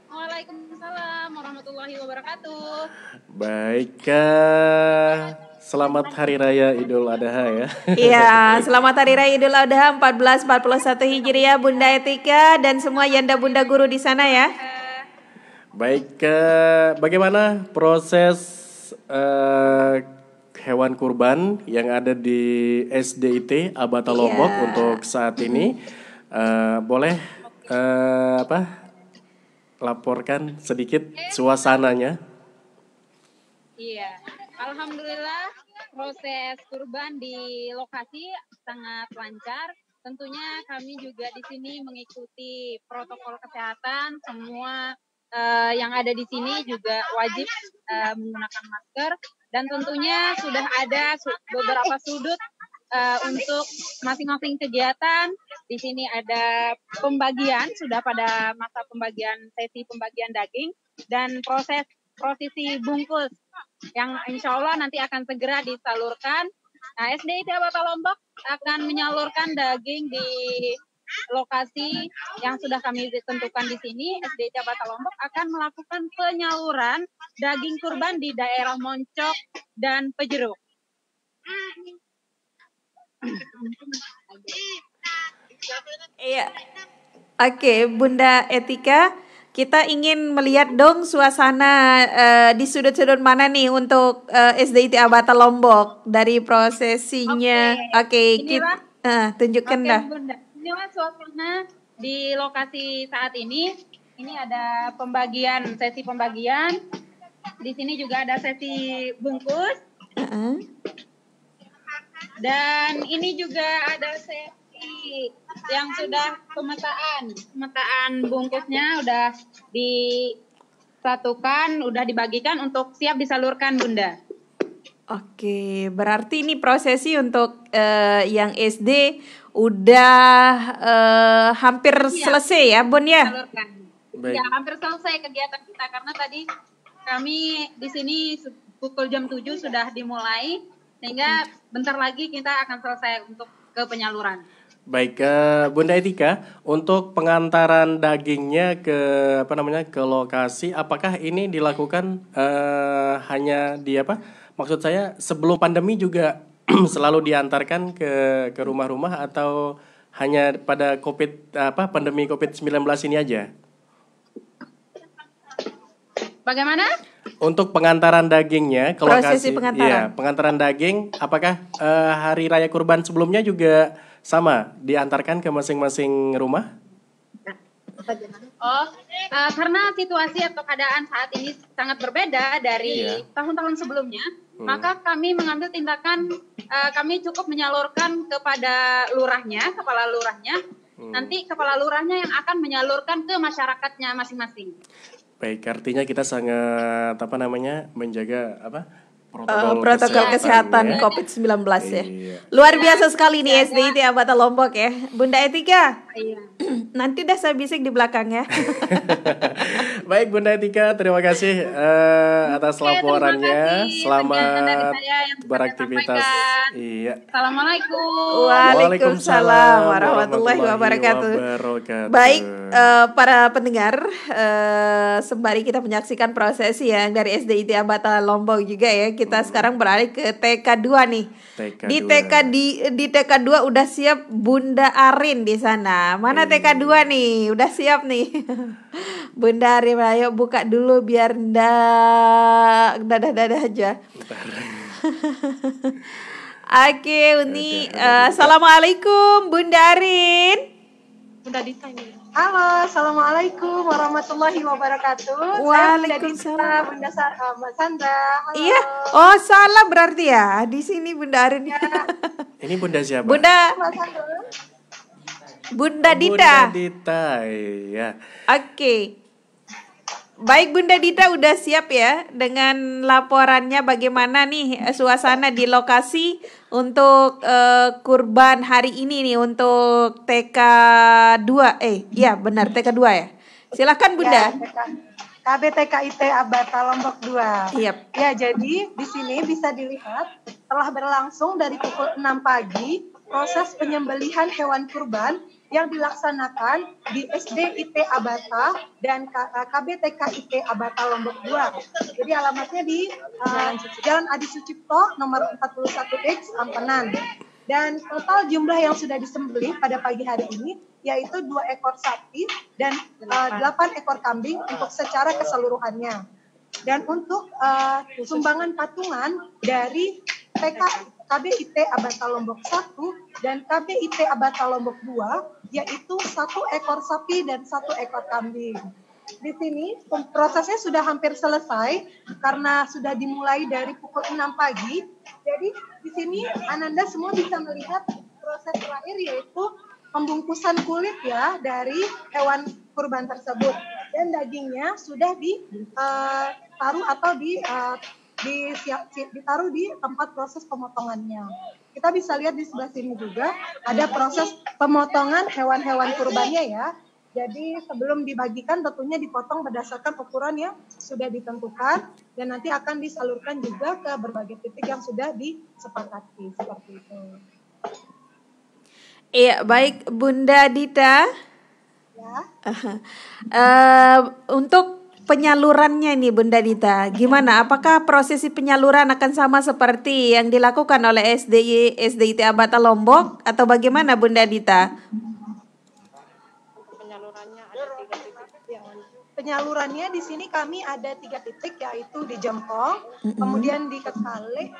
Waalaikumsalam warahmatullahi wabarakatuh. Baik, selamat Hari Raya Idul Adha ya. Iya, selamat Hari Raya Idul Adha 1441 Hijriah Bunda Etika dan semua Yanda Bunda Guru di sana ya. Baik, bagaimana proses hewan kurban yang ada di SDIT Abata Lombok untuk saat ini? Boleh laporkan sedikit suasananya? Iya, alhamdulillah proses kurban di lokasi sangat lancar. Tentunya kami juga di sini mengikuti protokol kesehatan. Semua yang ada di sini juga wajib menggunakan masker. Dan tentunya sudah ada beberapa sudut untuk masing-masing kegiatan. Di sini ada pembagian, sudah pada masa sesi pembagian daging. Dan prosesi bungkus yang insya Allah nanti akan segera disalurkan. Nah, SDIT Abata Lombok akan menyalurkan daging di lokasi yang sudah kami tentukan di sini. SDIT Abata Lombok akan melakukan penyaluran daging kurban di daerah Moncok dan Pejeruk. Iya. Oke, Bunda Etika, kita ingin melihat dong suasana di sudut-sudut mana nih untuk SDIT Abata Lombok dari prosesinya. Oke, kita tunjukkan dah. Bunda. Inilah suasana di lokasi saat ini. Ini ada sesi pembagian. Di sini juga ada sesi bungkus. Dan ini juga ada sesi yang sudah pemetaan bungkusnya udah disatukan, udah dibagikan untuk siap disalurkan, Bunda. Oke, berarti ini prosesi untuk yang SD udah hampir selesai ya, Bun ya? Salurkan. Baik. Ya, hampir selesai kegiatan kita karena tadi kami di sini pukul jam 7 sudah dimulai, sehingga bentar lagi kita akan selesai untuk ke penyaluran. Baik, Bunda Etika, untuk pengantaran dagingnya ke ke lokasi, apakah ini dilakukan hanya di Maksud saya sebelum pandemi juga selalu diantarkan ke rumah-rumah atau hanya pada pandemi COVID-19 ini aja? Bagaimana? Untuk pengantaran dagingnya ke Prosesi lokasi, pengantaran. iya, pengantaran daging, apakah hari raya kurban sebelumnya juga sama diantarkan ke masing-masing rumah? Karena situasi atau keadaan saat ini sangat berbeda dari tahun-tahun sebelumnya, maka kami mengambil tindakan, kami cukup menyalurkan kepada kepala lurahnya, nanti kepala lurahnya yang akan menyalurkan ke masyarakatnya masing-masing. Baik, artinya kita sangat menjaga protokol kesehatan COVID-19 ya. Iya. Luar biasa sekali nih SDIT Abata Lombok ya. Bunda Etika, Iya. nanti dah saya bisik di belakang ya. Baik Bunda Etika, terima kasih atas laporannya. Terima kasih. Sekian dari Selamat saya yang bisa beraktivitas. saya sampaikan. Iya. Assalamualaikum. Waalaikumsalam warahmatullahi wabarakatuh. Baik, para pendengar, sembari kita menyaksikan prosesi yang dari SDIT Abata Lombok juga ya, kita sekarang beralih ke TK2 nih. Di TK2 udah siap Bunda Arin di sana. Mana TK2 nih? Udah siap nih. Bunda Arin, ayo buka dulu biar dadah aja. Oke, Uni. Assalamualaikum Bunda Arin. Bunda Dita ini. Halo, assalamualaikum warahmatullahi wabarakatuh. Waalaikumsalam. Bunda Mbak Sandra. Halo. Iya, oh salah berarti ya. Di sini Bunda Arin. Ya. Ini Bunda siapa? Mbak Sandra. Bunda Dita. Bunda Dita, iya. Oke. Baik Bunda Dita udah siap ya dengan laporannya bagaimana nih suasana di lokasi untuk kurban hari ini nih untuk TK2 iya benar TK2 ya. Silakan Bunda. Ya, KBTKIT Abata Lombok 2. Yep. Ya, jadi di sini bisa dilihat telah berlangsung dari pukul 6 pagi proses penyembelihan hewan kurban yang dilaksanakan di SDIT Abata dan KBTKIT Abata Lombok 2. Jadi alamatnya di Jalan Adi Sucipto nomor 41X Ampenan. Dan total jumlah yang sudah disembelih pada pagi hari ini yaitu 2 ekor sapi dan 8 ekor kambing untuk secara keseluruhannya. Dan untuk sumbangan patungan dari KBIT Abata Lombok 1 dan KBIT Abata Lombok 2 yaitu 1 ekor sapi dan 1 ekor kambing. Di sini prosesnya sudah hampir selesai karena sudah dimulai dari pukul 6 pagi. Jadi di sini Ananda semua bisa melihat proses terakhir yaitu pembungkusan kulit ya dari hewan kurban tersebut dan dagingnya sudah ditaruh atau ditaruh di tempat proses pemotongannya. Kita bisa lihat di sebelah sini juga ada proses pemotongan hewan-hewan kurbannya ya. Jadi sebelum dibagikan tentunya dipotong berdasarkan ukuran yang sudah ditentukan dan nanti akan disalurkan juga ke berbagai titik yang sudah disepakati seperti itu. Iya, baik Bunda Dita. Ya. Untuk penyalurannya nih Bunda Dita, gimana? Apakah prosesi penyaluran akan sama seperti yang dilakukan oleh SDIT Abata Lombok atau bagaimana Bunda Dita? Penyalurannya di sini kami ada 3 titik yaitu di Jempong, kemudian di Kekale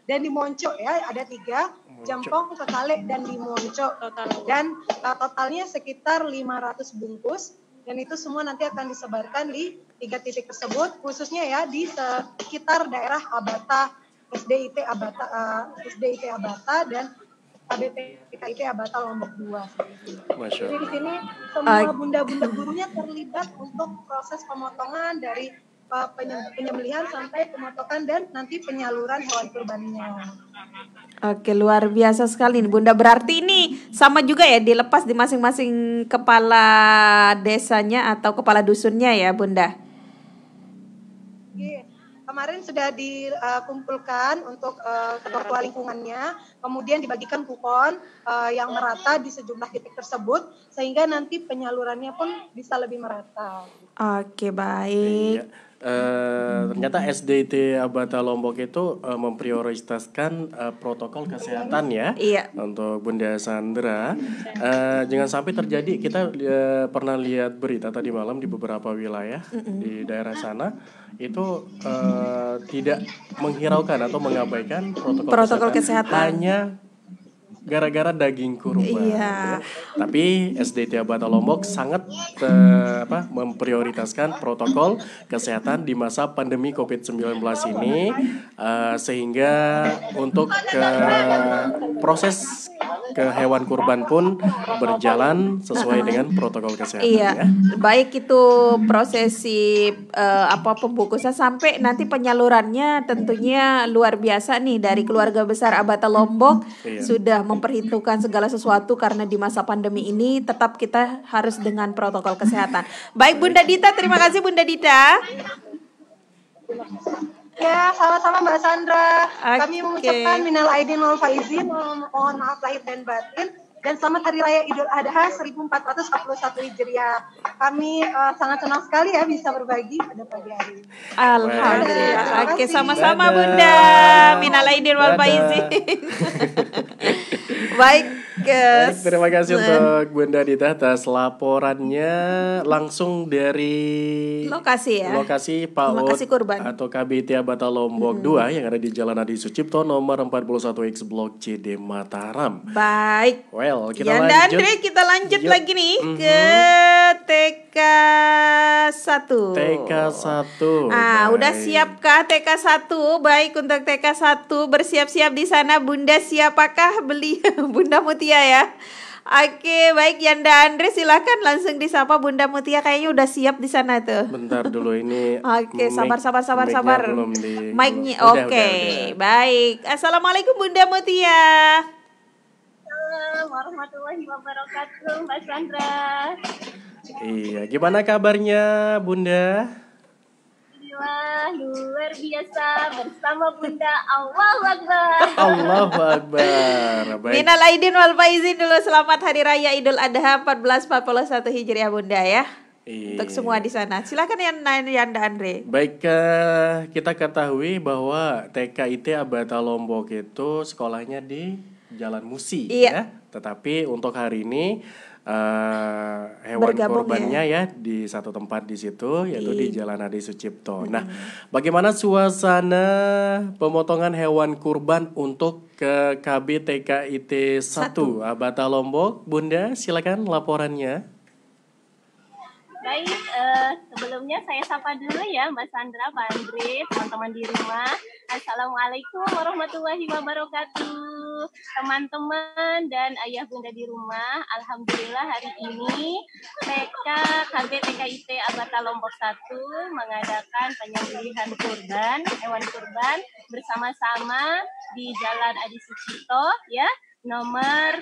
dan di Monco ya ada 3, Jempong, Kekale dan di Monco. Dan totalnya sekitar 500 bungkus. Dan itu semua nanti akan disebarkan di 3 titik tersebut, khususnya ya di sekitar daerah Abata, SDIT Abata dan KBTKIT Abata Lombok 2. Masya Jadi di Allah. sini semua bunda-bunda gurunya terlibat untuk proses pemotongan dari penyembelihan sampai pemotongan dan nanti penyaluran hewan kurbannya. Oke, luar biasa sekali nih Bunda. Berarti ini sama juga ya, dilepas di masing-masing kepala desanya atau kepala dusunnya ya Bunda? Iya. Kemarin sudah dikumpulkan untuk ketua lingkungannya, kemudian dibagikan kupon yang merata di sejumlah titik tersebut, sehingga nanti penyalurannya pun bisa lebih merata. Oke, baik. Iya. Ternyata SDIT Abata Lombok itu memprioritaskan protokol kesehatan ya. Iya. Untuk Bunda Sandra. Jangan sampai terjadi, kita pernah lihat berita tadi malam di beberapa wilayah di daerah sana itu tidak menghiraukan atau mengabaikan protokol kesehatan hanya gara-gara daging kurban. Iya. Tapi SDIT Abata Lombok sangat memprioritaskan protokol kesehatan di masa pandemi COVID-19 ini, sehingga untuk proses ke hewan kurban pun berjalan sesuai dengan protokol kesehatan. Iya, Ya. baik itu prosesi pembungkusan sampai nanti penyalurannya tentunya luar biasa nih dari keluarga besar Abata Lombok. Iya. Sudah memperhitungkan segala sesuatu karena di masa pandemi ini tetap kita harus dengan protokol kesehatan. Baik Bunda Dita, terima kasih Bunda Dita. Ya, sama-sama Mbak Sandra. Oke. Kami mengucapkan minal aidin wal faizin, mohon maaf lahir dan batin, dan selamat Hari Raya Idul Adha 1441 Hijriah. Kami sangat senang sekali ya bisa berbagi pada pagi hari ini. Alhamdulillah. Terima Oke, kasih. sama-sama Dadah. Bunda. Minal aidin wal Dadah. faizin. Baik, Baik, terima kasih untuk Bunda Dita atas laporannya langsung dari lokasi ya. lokasi PAUD Lokasi kurban. atau KBT Abata Lombok 2 yang ada di Jalan Adi Sucipto nomor 41X Blok CD Mataram. Baik. Well, kita Yanda lanjut. Andre, kita lanjut Yuk. lagi nih ke TK 1. TK 1. Udah siapkah TK 1? Baik, untuk TK 1 bersiap-siap di sana. Bunda siapakah? Beli Bunda Mutia ya. Oke, baik Yanda Andre, silakan langsung disapa Bunda Mutia, kayaknya udah siap di sana tuh. Bentar dulu ini. Oke, sabar. mic-nya belum di- Mic-nya, Udah, oke. udah. Baik. Assalamualaikum Bunda Mutia. Assalamualaikum warahmatullahi wabarakatuh, Mbak Sandra. Iya, gimana kabarnya Bunda? Alhamdulillah, luar biasa bersama Bunda. Allahu Akbar. Allahu Akbar. Baik. Minal aidin wal faizin dulu, selamat Hari Raya Idul Adha 1441 Hijriah Bunda ya. Iya. Untuk semua di sana. Silakan Yanda Andre. Baik, kita ketahui bahwa TKIT Abata Lombok itu sekolahnya di Jalan Musi, Iya. ya. Tetapi untuk hari ini hewan Bergabung kurbannya ya di satu tempat di situ, yaitu di Iya. Jalan Adi Sucipto. Nah, bagaimana suasana pemotongan hewan kurban untuk ke KB TKIT 1 Abata Lombok? Bunda, silakan laporannya. Baik, sebelumnya saya sapa dulu ya Mbak Sandra, Pak Andre, teman-teman di rumah. Assalamualaikum warahmatullahi wabarakatuh. Teman-teman dan ayah bunda di rumah, alhamdulillah hari ini TK KB TKIT Abata Lombok 1 mengadakan penyembelihan kurban, hewan kurban bersama-sama di Jalan Adi Sucipto ya, nomor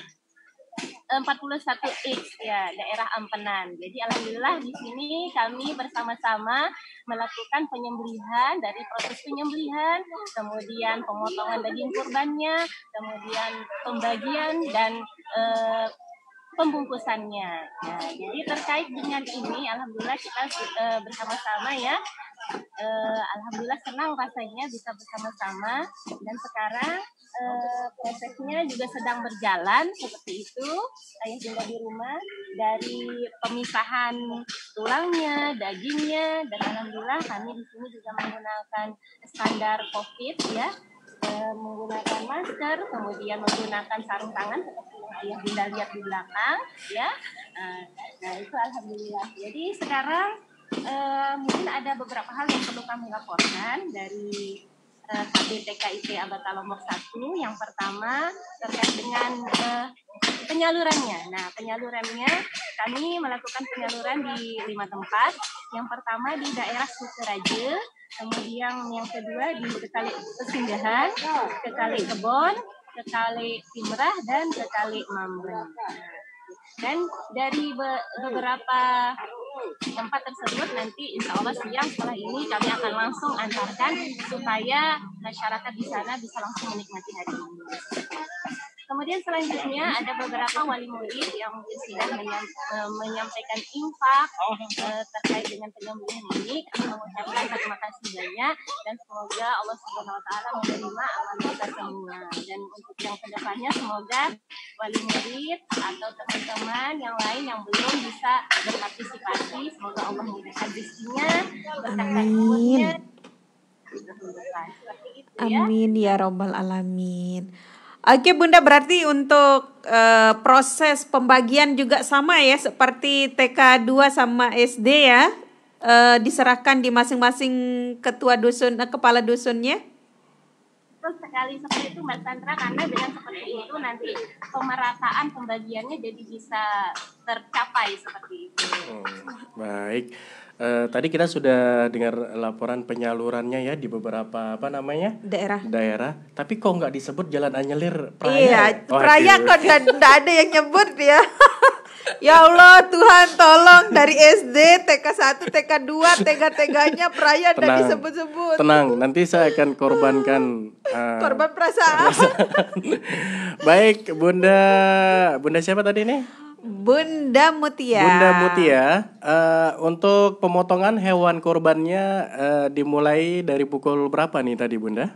41X ya, daerah Ampenan. Jadi alhamdulillah di sini kami bersama-sama melakukan penyembelihan, dari proses penyembelihan, kemudian pemotongan daging kurbannya, kemudian pembagian dan pembungkusannya. Ya, jadi terkait dengan ini alhamdulillah kita bersama-sama ya. Alhamdulillah senang rasanya bisa bersama-sama, dan sekarang prosesnya juga sedang berjalan seperti itu. Ayah bunda di rumah dari pemisahan tulangnya, dagingnya, dan alhamdulillah kami di sini juga menggunakan standar COVID ya, menggunakan masker, kemudian menggunakan sarung tangan seperti yang ayah bunda lihat di belakang ya. Nah itu alhamdulillah. Jadi sekarang mungkin ada beberapa hal yang perlu kami laporkan dari KBTKIT Abata Lombok 1. Yang pertama terkait dengan penyalurannya. Nah, penyalurannya kami melakukan penyaluran di 5 tempat. Yang pertama di daerah Sukaraja, kemudian yang kedua di Kekali Pesinggahan, Kekali Kebon, Kekali Timrah, dan Kekali Mamben. Dan dari beberapa tempat tersebut nanti insya Allah siang setelah ini kami akan langsung antarkan supaya masyarakat di sana bisa langsung menikmati hari ini. Kemudian selanjutnya ada beberapa wali murid yang mungkin sudah menyampaikan infak terkait dengan penyembelihan ini. Kami mengucapkan terima kasih banyak dan semoga Allah Subhanahu Wa Taala menerima amal kita semua. Dan untuk yang kedepannya semoga wali murid atau teman-teman yang lain yang belum bisa berpartisipasi, semoga Allah memudahkan rezekinya, berkahkan umurnya. Amin ya robbal alamin. Oke Bunda, berarti untuk proses pembagian juga sama ya seperti TK 2 sama SD ya, diserahkan di masing-masing ketua dusun, kepala dusunnya. Betul sekali seperti itu Mbak Sandra, karena dengan seperti itu nanti pemerataan pembagiannya jadi bisa tercapai seperti itu. Baik. Tadi kita sudah dengar laporan penyalurannya ya di beberapa daerah. Tapi kok nggak disebut Jalan Anyelir Praya? Iya, Praya kok nggak ada yang nyebut ya. Ya Allah Tuhan, tolong dari SD, TK 1, TK 2, TK-nya Praya nggak disebut-sebut. Tenang, nanti saya akan korbankan korban perasaan. Baik, Bunda siapa tadi nih? Bunda Mutia. Untuk pemotongan hewan kurbannya dimulai dari pukul berapa nih tadi Bunda?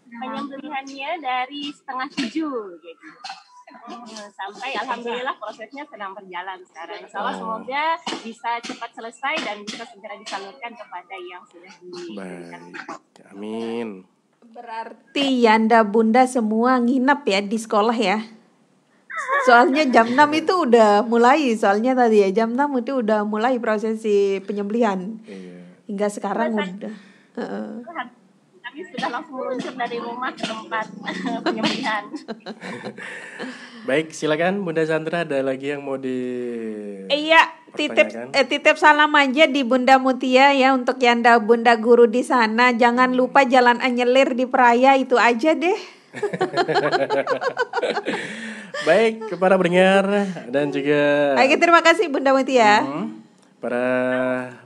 Penyembelihannya dari 6:30 gitu. Sampai alhamdulillah prosesnya sedang berjalan sekarang. Insya Allah semoga bisa cepat selesai dan bisa segera disalurkan kepada yang sudah diberikan. Amin. Berarti Yanda Bunda semua nginep ya di sekolah ya? Soalnya jam 6 itu udah mulai, jam 6 itu udah mulai prosesi penyembelihan. Hingga sekarang udah. Kami sudah langsung meluncur dari rumah ke tempat penyembelihan. Baik, silakan Bunda Sandra, ada lagi yang mau Iya, titip salam aja di Bunda Mutia ya untuk Yanda Bunda guru di sana. Jangan lupa Jalan Anyelir di Praya, itu aja deh. Baik, para pendengar dan juga terima kasih Bunda Mutia. Para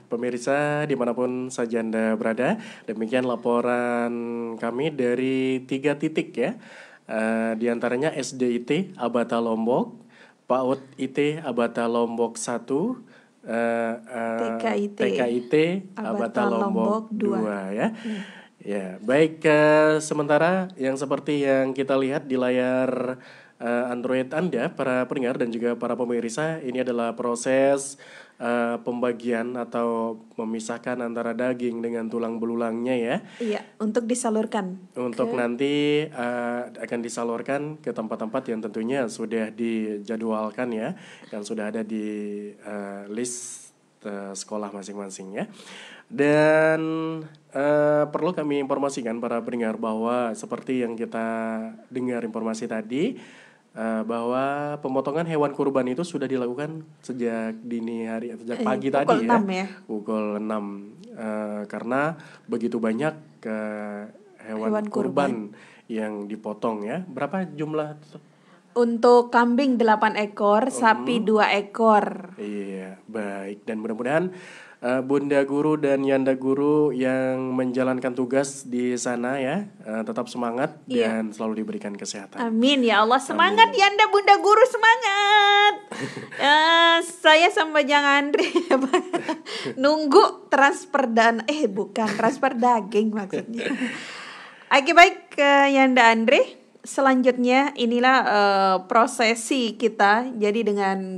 pemirsa dimanapun saja Anda berada, demikian laporan kami dari 3 titik ya. Di antaranya SDIT Abata Lombok, PAUD IT Abata Lombok 1, TKIT Abata Lombok 2 ya. Ya, baik, sementara yang seperti yang kita lihat di layar Android Anda, para pendengar dan juga para pemirsa, ini adalah proses pembagian atau memisahkan antara daging dengan tulang belulangnya ya. Iya, untuk disalurkan. Untuk nanti akan disalurkan ke tempat-tempat yang tentunya sudah dijadwalkan ya, yang sudah ada di list sekolah masing-masing ya. Dan perlu kami informasikan para pendengar bahwa seperti yang kita dengar informasi tadi, bahwa pemotongan hewan kurban itu sudah dilakukan sejak dini hari, sejak pagi tadi ya, pukul 6 karena begitu banyak hewan kurban yang dipotong ya. Berapa jumlah? Untuk kambing 8 ekor, sapi 2 ekor. Iya, baik, dan mudah-mudahan Bunda Guru dan Yanda Guru yang menjalankan tugas di sana ya, tetap semangat dan selalu diberikan kesehatan. Amin ya Allah, semangat. Amin. Yanda Bunda Guru semangat. Saya sama Jang Andre nunggu transfer transfer daging maksudnya. Oke, baik Yanda Andre. Selanjutnya inilah prosesi kita. Jadi dengan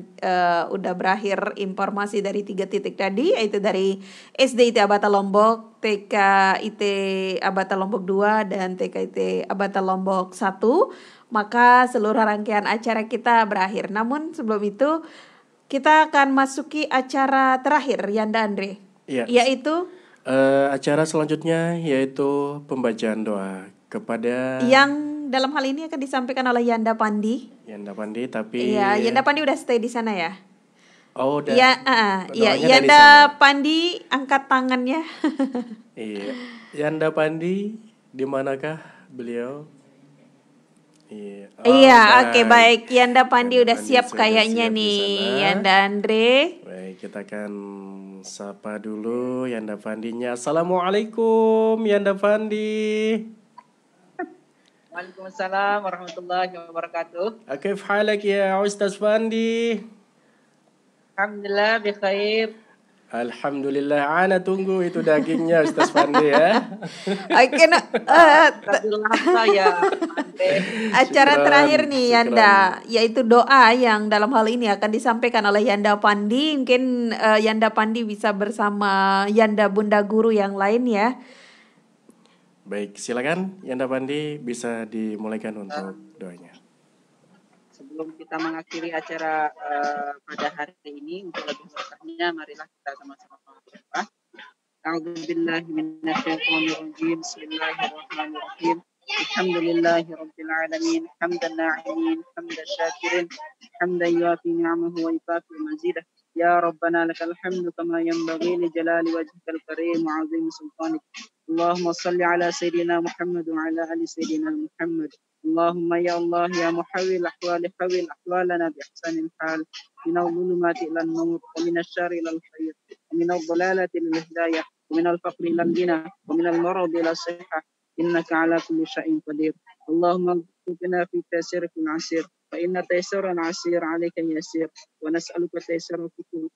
udah berakhir informasi dari 3 titik tadi, yaitu dari SDIT Abata Lombok, TKIT Abata Lombok 2 dan TKIT Abata Lombok 1, maka seluruh rangkaian acara kita berakhir. Namun sebelum itu kita akan masuki acara terakhir Yanda Andre, yaitu Acara selanjutnya yaitu pembacaan doa kepada Yang dalam hal ini akan disampaikan oleh Yanda Pandi. Yanda Pandi, tapi Iya, Yanda Pandi udah stay di sana ya. oh udah. Iya, iya, doanya dari Yanda sana. Pandi angkat tangannya. Iya, Yanda Pandi, di manakah beliau? Iya, Iya, oke baik. baik. Yanda Pandi Yanda udah Pandi siap sudah kayaknya siap di nih, sana. Yanda Andre. Baik, kita akan sapa dulu Yanda Pandinya. Assalamualaikum Yanda Pandi. Waalaikumsalam warahmatullahi wabarakatuh. Kif halak ya Ustaz Pandi? Alhamdulillah bikhair. Alhamdulillah, ana tunggu itu dagingnya Ustaz Pandi ya. Oke, ya. acara Syukran, terakhir nih syukran. Yanda, yaitu doa yang dalam hal ini akan disampaikan oleh Yanda Pandi. Mungkin Yanda Pandi bisa bersama Yanda Bunda Guru yang lain ya. Baik, silakan Yanda Pandi bisa dimulaikan untuk doanya. Sebelum kita mengakhiri acara pada hari ini, untuk lebih berkahnya, marilah kita sama-sama berdoa. A'udzubillahi minasyaitonirrajim. Bismillahirrahmanirrahim. Alhamdulillahi rabbil alamin. Hamdan na'imin, hamdan syakirin, hamdan yuafi ni'amahu wa yukafi mazidah. Ya Rabbana lakal hamdu kama yanbaghi li jalali wajhikal karim wa 'azimi sultanik. Allahumma salli ala sayyidina Muhammad wa ala ali sayyidina Muhammad. اللهم يا الله يا محول الأحوال حول أحوالنا بإحسان الحال من الظلمات إلى النور ومن الشر إلى الخير ومن الضلالة إلى الهداية ومن الفقر إلى الغنى ومن المرض إلى الصحة إنك على كل شيء قدير. اللهم ارزقنا في التيسير في العسير فإن تيسير العسير عليك يسير ونسألك تيسير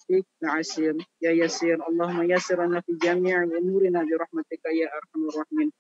في العسير يا يسير. اللهم يسر لنا في جميع أمورنا برحمتك يا أرحم الراحمين.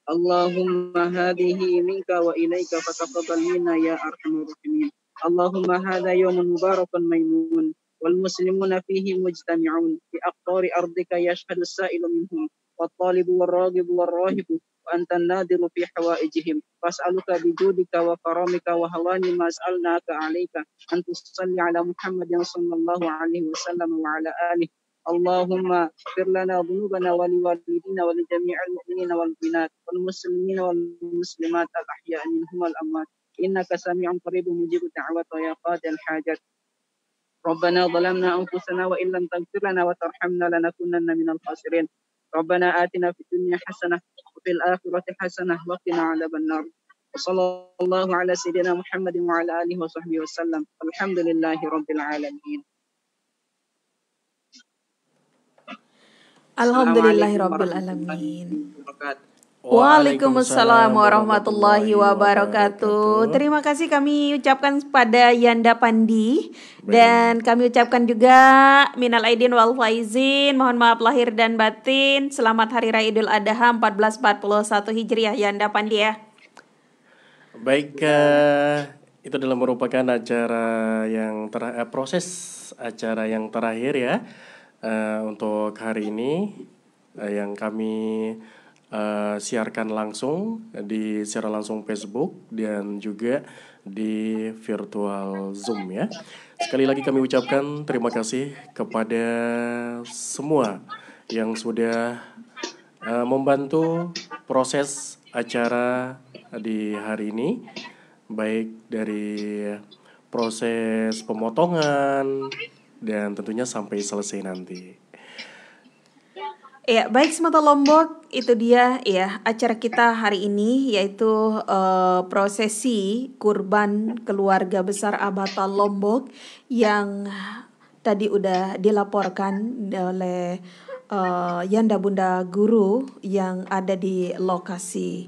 اللهم هذه منك وإليك فتقبل منا يا أرحم الراحمين. اللهم هذا يوم مبارك ميمون والمسلمون فيه مجتمعون في أقطار أرضك يشهد السائل منهم والطالب والراغب والراهب وأنت النادر في حوائجهم فأسألك بجودك وكرمك وهوان ما سألناك عليك أن تصلي على محمد صلى الله عليه وسلم وعلى آله. اللهم اغفر لنا ذنوبنا ولوالدينا ولجميع المؤمنين والمؤمنات والمسلمين والمسلمات الأحياء منهم والأموات إنك سميع قريب مجيب الدعوات ويا قاضي الحاجات. ربنا ظلمنا أنفسنا وإن لم تغفر لنا وترحمنا لنكونن من الخاسرين. ربنا آتنا في الدنيا حسنة وفي الآخرة حسنة وقنا عذاب النار. وصلى الله على سيدنا محمد وعلى آله وصحبه وسلم. الحمد لله رب العالمين. Alhamdulillahirabbil alamin. Waalaikumsalam warahmatullahi wabarakatuh. Terima kasih kami ucapkan pada Yanda Pandi. Dan kami ucapkan juga minal aidin wal faizin, mohon maaf lahir dan batin. Selamat Hari Raya Idul Adha 1441 Hijriah Yanda Pandi ya. Baik, itu adalah merupakan acara yang proses acara yang terakhir ya untuk hari ini yang kami siarkan langsung secara langsung Facebook dan juga di virtual Zoom ya. Sekali lagi kami ucapkan terima kasih kepada semua yang sudah membantu proses acara di hari ini, baik dari proses pemotongan dan tentunya sampai selesai nanti. Ya, baik Semata Lombok, itu dia ya acara kita hari ini, yaitu prosesi kurban keluarga besar Abata Lombok yang tadi udah dilaporkan oleh Yanda Bunda Guru yang ada di lokasi.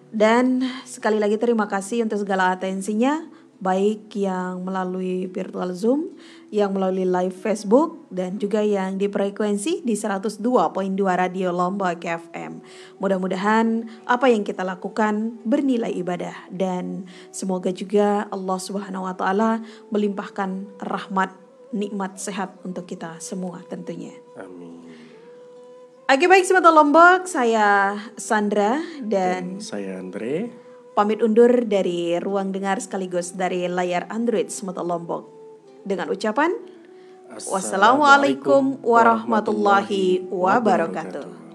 Dan sekali lagi terima kasih untuk segala atensinya, baik yang melalui virtual Zoom, yang melalui live Facebook, dan juga yang di frekuensi di 102.2 Radio Lombok FM. Mudah-mudahan apa yang kita lakukan bernilai ibadah, dan semoga juga Allah Subhanahu wa Ta'ala melimpahkan rahmat, nikmat, sehat untuk kita semua tentunya. Amin. Oke, baik Semata Lombok, saya Sandra dan saya Andre. Pamit undur dari ruang dengar sekaligus dari layar Android Semata Lombok dengan ucapan Wassalamualaikum warahmatullahi wabarakatuh.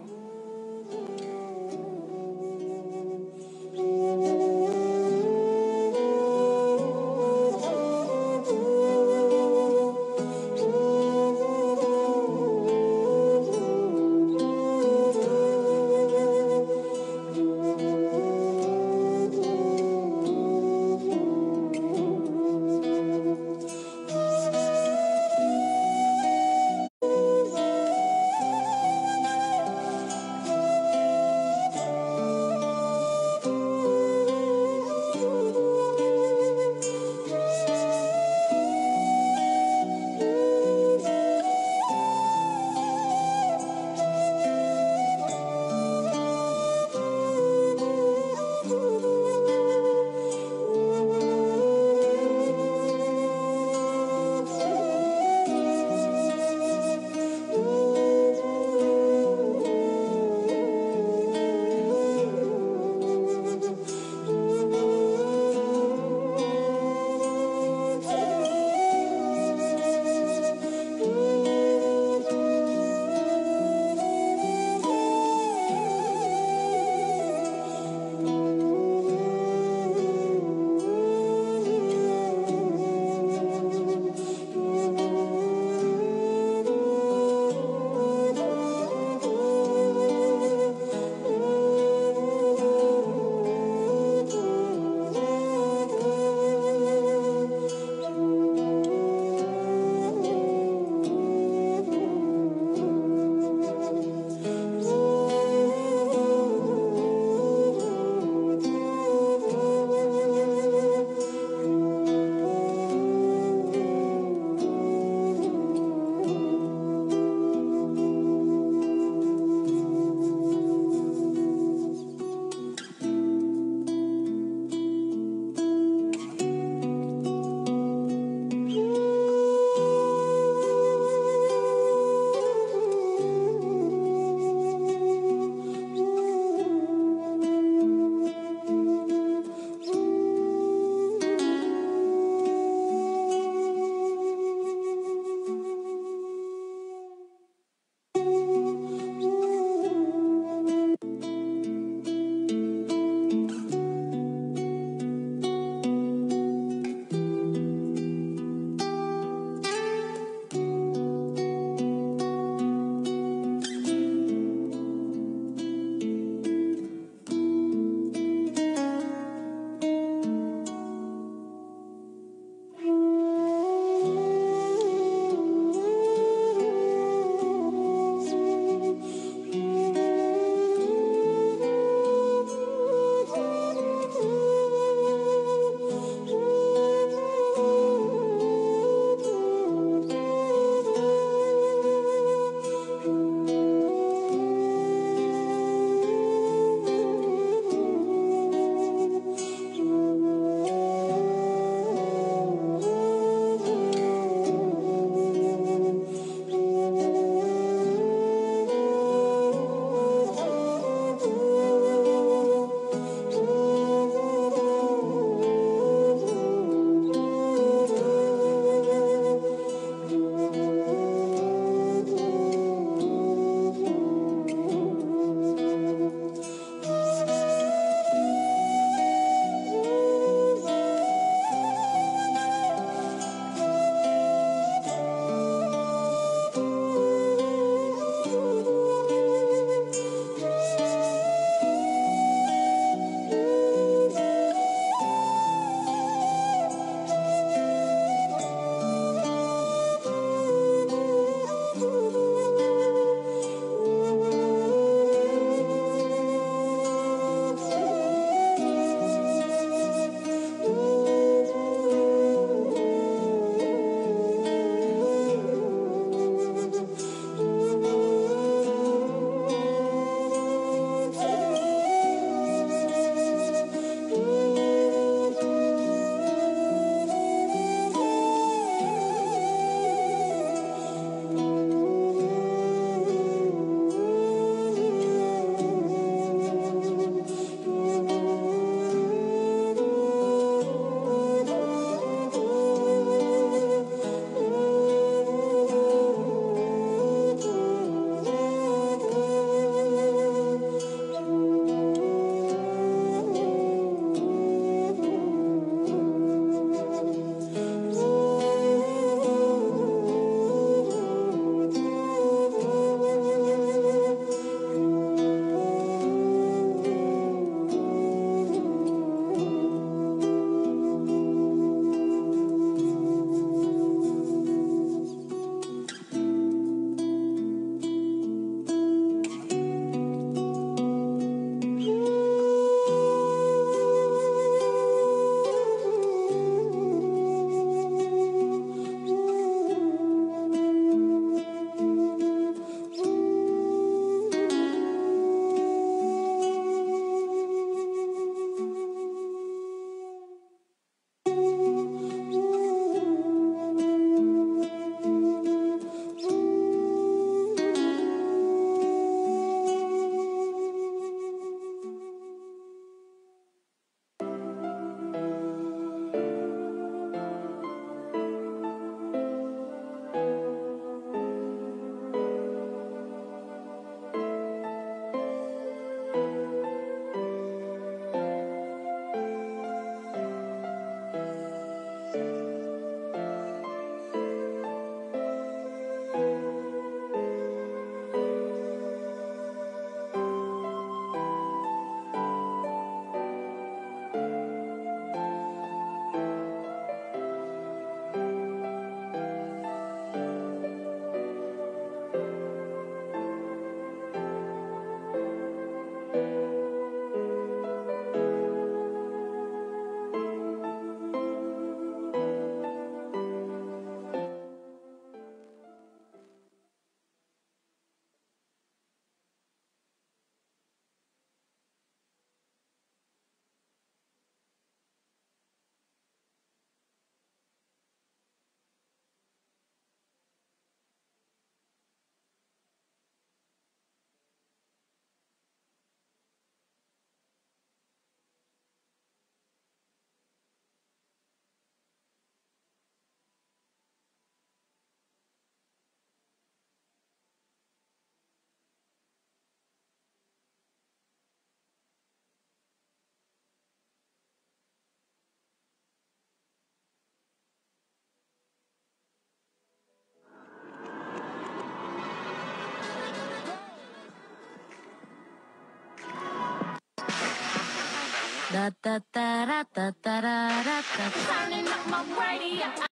Da da da da da da da da. Turning up my radio.